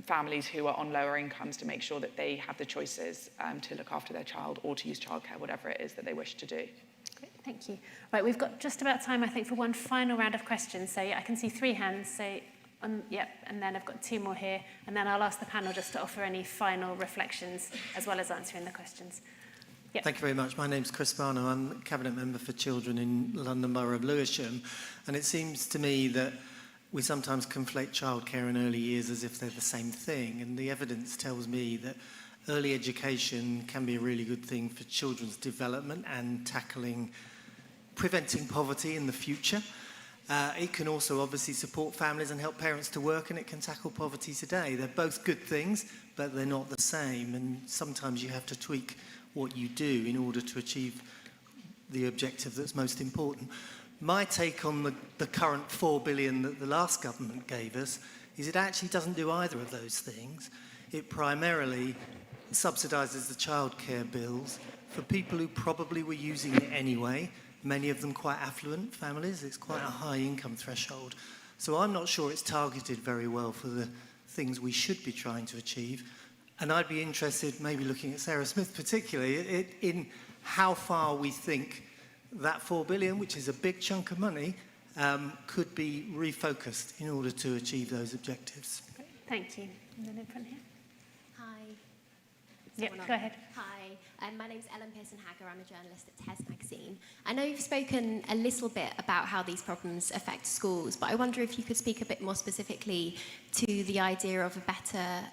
families who are on lower incomes to make sure that they have the choices to look after their child or to use childcare, whatever it is that they wish to do. Great, thank you. Right, we've got just about time, I think, for one final round of questions. So I can see 3 hands. So, and then I've got 2 more here. And then I'll ask the panel just to offer any final reflections as well as answering the questions. Yep. Thank you very much. My name's Chris Barnum. I'm a Cabinet Member for Children in London Borough of Lewisham. And it seems to me that we sometimes conflate childcare and early years as if they're the same thing. And the evidence tells me that early education can be a really good thing for children's development and tackling preventing poverty in the future. It can also obviously support families and help parents to work, and it can tackle poverty today. They're both good things, but they're not the same, and sometimes you have to tweak what you do in order to achieve the objective that's most important. My take on the current $4 billion that the last government gave us is it actually doesn't do either of those things. It primarily subsidises the childcare bills for people who probably were using it anyway, many of them quite affluent families. It's quite a high income threshold. So I'm not sure it's targeted very well for the things we should be trying to achieve. And I'd be interested, maybe looking at Sarah Smith particularly, in how far we think that $4 billion, which is a big chunk of money, could be refocused in order to achieve those objectives. Great. Thank you. And then in front here. Hi. Yep, go ahead. Hi, my name's Ellen Pearson-Hager. I'm a journalist at TES Magazine. I know you've spoken a little bit about how these problems affect schools, but I wonder if you could speak a bit more specifically to the idea of a better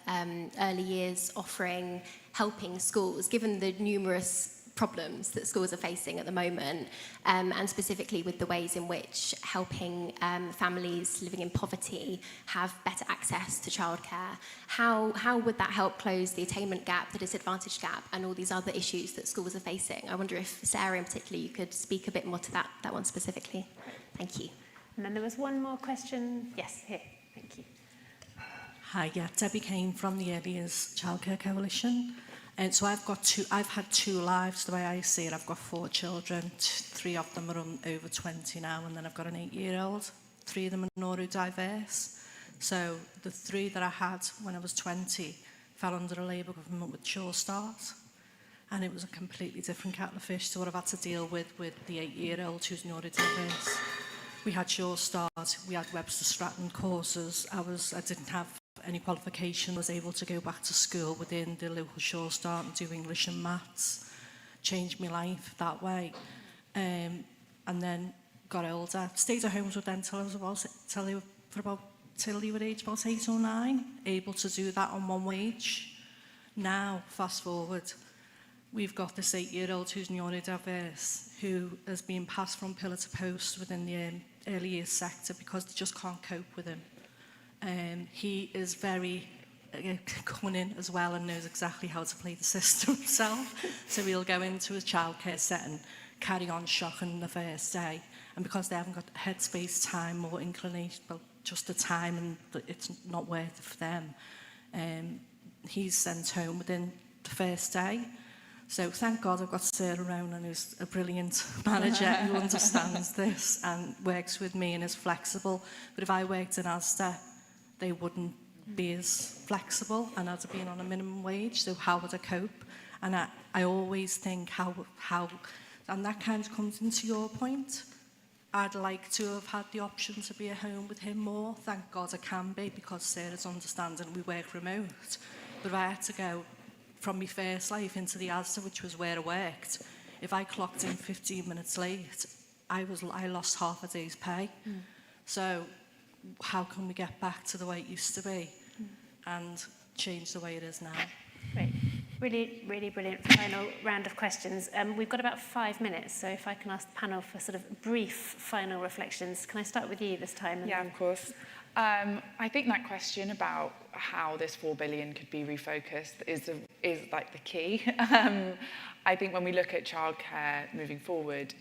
early years offering, helping schools, given the numerous problems that schools are facing at the moment, and specifically with the ways in which helping families living in poverty have better access to childcare. How would that help close the attainment gap, the disadvantage gap, and all these other issues that schools are facing? I wonder if, Sarah in particular, you could speak a bit more to that one specifically. Thank you. And then there was one more question. Yes, here. Thank you. Hi, yeah, Debbie Kane from the Early Years Childcare Coalition. And so I've had two lives, the way I see it. I've got 4 children, 3 of them are over 20 now, and then I've got an 8-year-old. 3 of them are neurodiverse. So the 3 that I had when I was 20 fell under a Labour government with Sure Start. And it was a completely different kettle of fish to what I've had to deal with the 8-year-old who's neurodiverse. We had Sure Start, we had Webster Stratton courses. I didn't have any qualification. I was able to go back to school within the local Sure Start and do English and maths. Changed my life that way. And then got older. Stayed at home with them till you were age about 8 or 9. Able to do that on 1 wage. Now, fast forward, we've got this 8-year-old who's neurodiverse, who has been passed from pillar to post within the early years sector because they just can't cope with him. He is very cunning as well and knows exactly how to play the system himself. So he'll go into a childcare setting, carry on shocking the first day. And because they haven't got headspace, time or inclination, well, just the time, and it's not worth it for them, he's sent home within the first day. So thank God I've got Sarah Ronan, who's a brilliant manager who understands this and works with me and is flexible. But if I worked in Asda, they wouldn't be as flexible, and I'd have been on a minimum wage, so how would I cope? And I always think how, and that kind of comes into your point. I'd like to have had the option to be at home with him more. Thank God I can be, because Sarah's understanding we work remote. But if I had to go from my first life into the Asda, which was where I worked, if I clocked in 15 minutes late, I lost half a day's pay. So how can we get back to the way it used to be and change the way it is now? Great. Really, really brilliant final round of questions. We've got about 5 minutes, so if I can ask the panel for sort of brief final reflections. Can I start with you this time? Yeah, of course. I think that question about how this $4 billion could be refocused is like the key. I think when we look at childcare moving forward,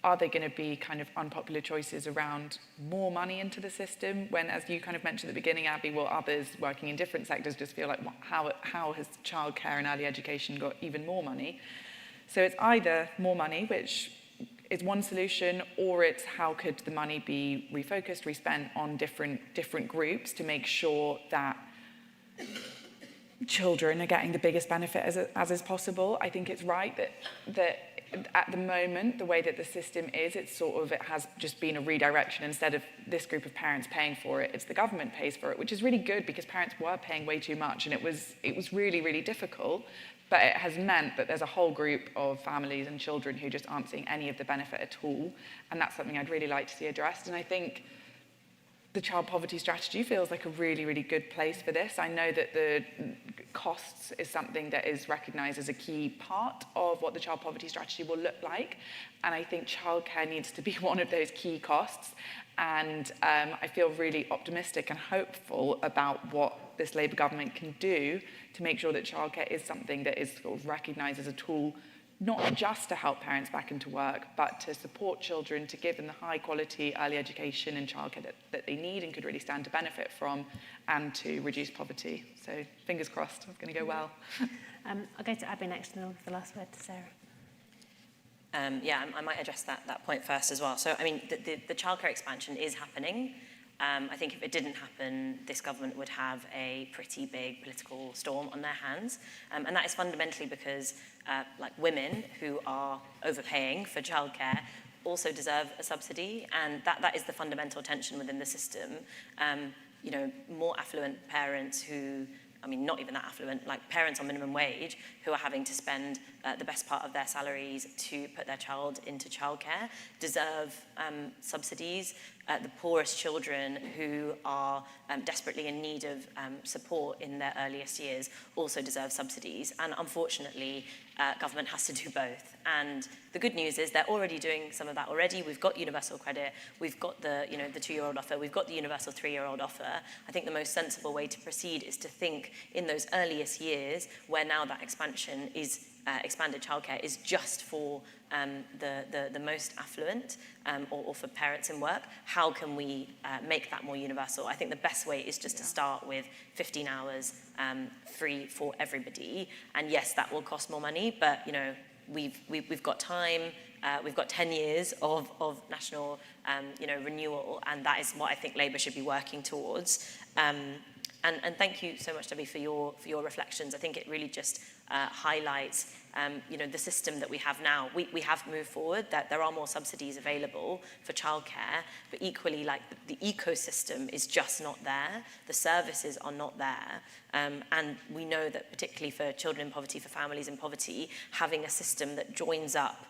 are there going to be kind of unpopular choices around more money into the system? When, as you kind of mentioned at the beginning, Abby, well, others working in different sectors just feel like, how has childcare and early education got even more money? So it's either more money, which is one solution, or it's how could the money be refocused, respent on different groups to make sure that children are getting the biggest benefit as is possible. I think it's right that at the moment, the way that the system is, it has just been a redirection. Instead of this group of parents paying for it, it's the government pays for it, which is really good because parents were paying way too much, and it was really, really difficult. But it has meant that there's a whole group of families and children who just aren't seeing any of the benefit at all, and that's something I'd really like to see addressed. And I think the child poverty strategy feels like a really, really good place for this. I know that costs is something that is recognised as a key part of what the child poverty strategy will look like. And I think childcare needs to be one of those key costs. And I feel really optimistic and hopeful about what this Labour government can do to make sure that childcare is something that is sort of recognised as a tool, not just to help parents back into work, but to support children, to give them the high quality early education and childcare that they need and could really stand to benefit from, and to reduce poverty. So fingers crossed, it's going to go well. I'll go to Abby next and then the last word to Sarah. I might address that point first as well. So, I mean, the childcare expansion is happening. I think if it didn't happen, this government would have a pretty big political storm on their hands. And that is fundamentally because women who are overpaying for childcare also deserve a subsidy. And that is the fundamental tension within the system. More affluent parents who, I mean, not even that affluent, like parents on minimum wage who are having to spend the best part of their salaries to put their child into childcare deserve subsidies. The poorest children who are desperately in need of support in their earliest years also deserve subsidies. And unfortunately, government has to do both. And the good news is they're already doing some of that already. We've got universal credit, we've got the 2-year-old offer, we've got the universal 3-year-old offer. I think the most sensible way to proceed is to think in those earliest years where now that expansion is expanded childcare is just for the most affluent or for parents in work. How can we make that more universal? I think the best way is just to start with 15 hours free for everybody. And yes, that will cost more money, but we've got time. We've got 10 years of national renewal, and that is what I think Labour should be working towards. And thank you so much, Debbie, for your reflections. I think it really just highlights the system that we have now. We have moved forward, that there are more subsidies available for childcare, but equally, like, the ecosystem is just not there. The services are not there. And we know that particularly for children in poverty, for families in poverty, having a system that joins up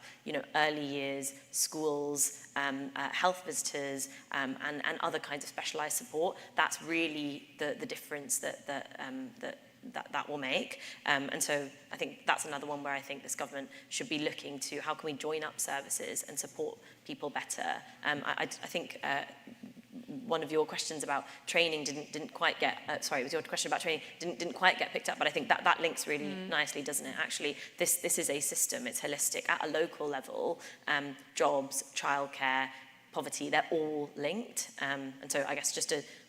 early years, schools, health visitors, and other kinds of specialised support, that's really the difference that will make. And so I think that's another one where I think this government should be looking to how can we join up services and support people better. I think one of your questions about training didn't quite get, sorry, it was your question about training, didn't quite get picked up, but I think that links really nicely, doesn't it? Actually, this is a system, it's holistic. At a local level, jobs, childcare, poverty, they're all linked. And so I guess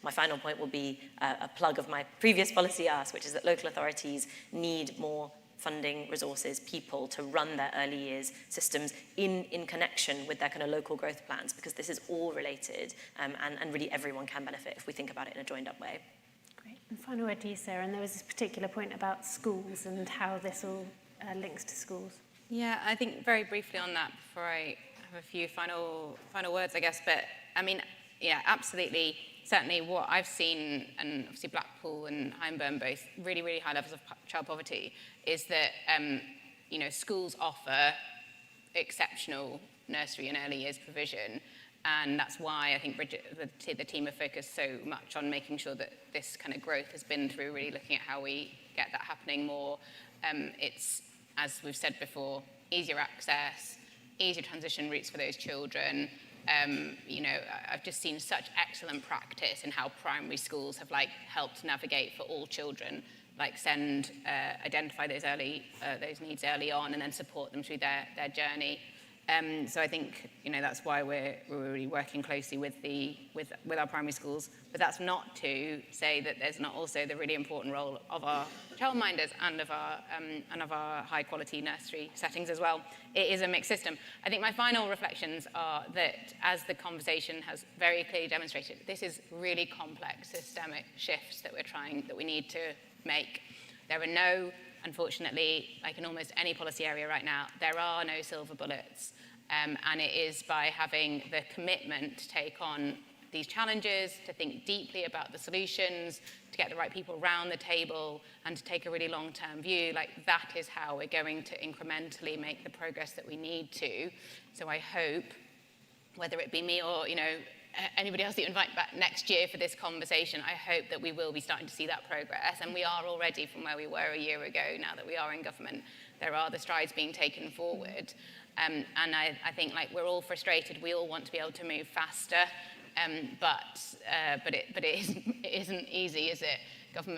my final point will be a plug of my previous policy ask, which is that local authorities need more funding, resources, people to run their early years systems in connection with their kind of local growth plans, because this is all related, and really everyone can benefit if we think about it in a joined up way. Great. And final word to you, Sarah, and there was this particular point about schools and how this all links to schools. Yeah, I think very briefly on that before I have a few final words, I guess. But I mean, yeah, absolutely. Certainly what I've seen, and obviously Blackpool and Hyndburn both really, really high levels of child poverty, is that schools offer exceptional nursery and early years provision. And that's why I think Bridget, the team have focused so much on making sure that this kind of growth has been through really looking at how we get that happening more. It's, as we've said before, easier access, easier transition routes for those children. I've just seen such excellent practice in how primary schools have helped navigate for all children, identify those needs early on and then support them through their journey. So I think that's why we're really working closely with our primary schools. But that's not to say that there's not also the really important role of our childminders and of our high quality nursery settings as well. It is a mixed system. I think my final reflections are that, as the conversation has very clearly demonstrated, this is really complex systemic shifts that we need to make. There are no, unfortunately, like in almost any policy area right now, there are no silver bullets. And it is by having the commitment to take on these challenges, to think deeply about the solutions, to get the right people around the table, and to take a really long-term view. That is how we're going to incrementally make the progress that we need to. So I hope, whether it be me or anybody else that you invite back next year for this conversation, I hope that we will be starting to see that progress. And we are already from where we were a year ago, now that we are in government. There are the strides being taken forward. And I think like we're all frustrated. We all want to be able to move faster. But it isn't easy, is it?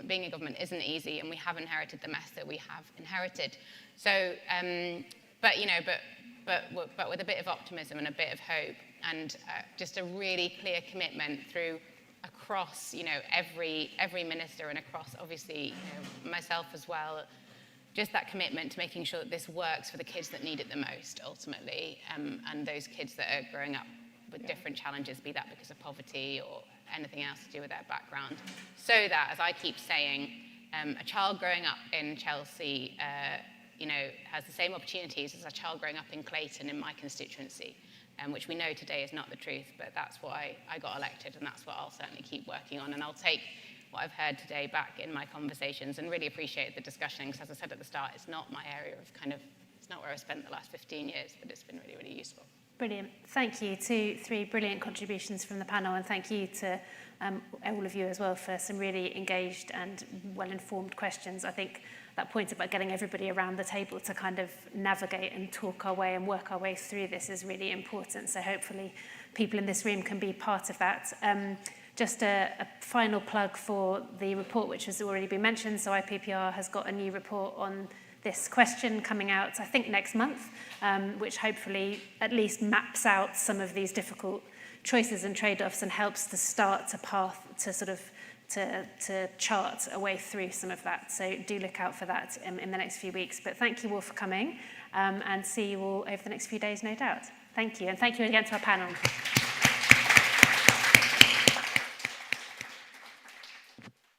Being a government isn't easy, and we have inherited the mess that we have inherited. So, but with a bit of optimism and a bit of hope, and just a really clear commitment across, every minister, and across, obviously, myself as well. Just that commitment to making sure that this works for the kids that need it the most, ultimately, and those kids that are growing up with different challenges, be that because of poverty or anything else to do with their background. So that, as I keep saying, a child growing up in Chelsea, has the same opportunities as a child growing up in Clayton in my constituency, which we know today is not the truth, but that's why I got elected, and that's what I'll certainly keep working on. And I'll take what I've heard today back in my conversations and really appreciate the discussion, because as I said at the start, it's not my area of it's not where I've spent the last 15 years, but it's been really, really useful. Brilliant. Thank you to 3 brilliant contributions from the panel, and thank you to all of you as well for some really engaged and well-informed questions. I think that point about getting everybody around the table to kind of navigate and talk our way and work our way through this is really important. So hopefully people in this room can be part of that. Just a final plug for the report, which has already been mentioned. So IPPR has got a new report on this question coming out, I think, next month, which hopefully at least maps out some of these difficult choices and trade-offs and helps to start a path to sort of to chart a way through some of that. So do look out for that in the next few weeks. But thank you all for coming, and see you all over the next few days, no doubt. Thank you, and thank you again to our panel.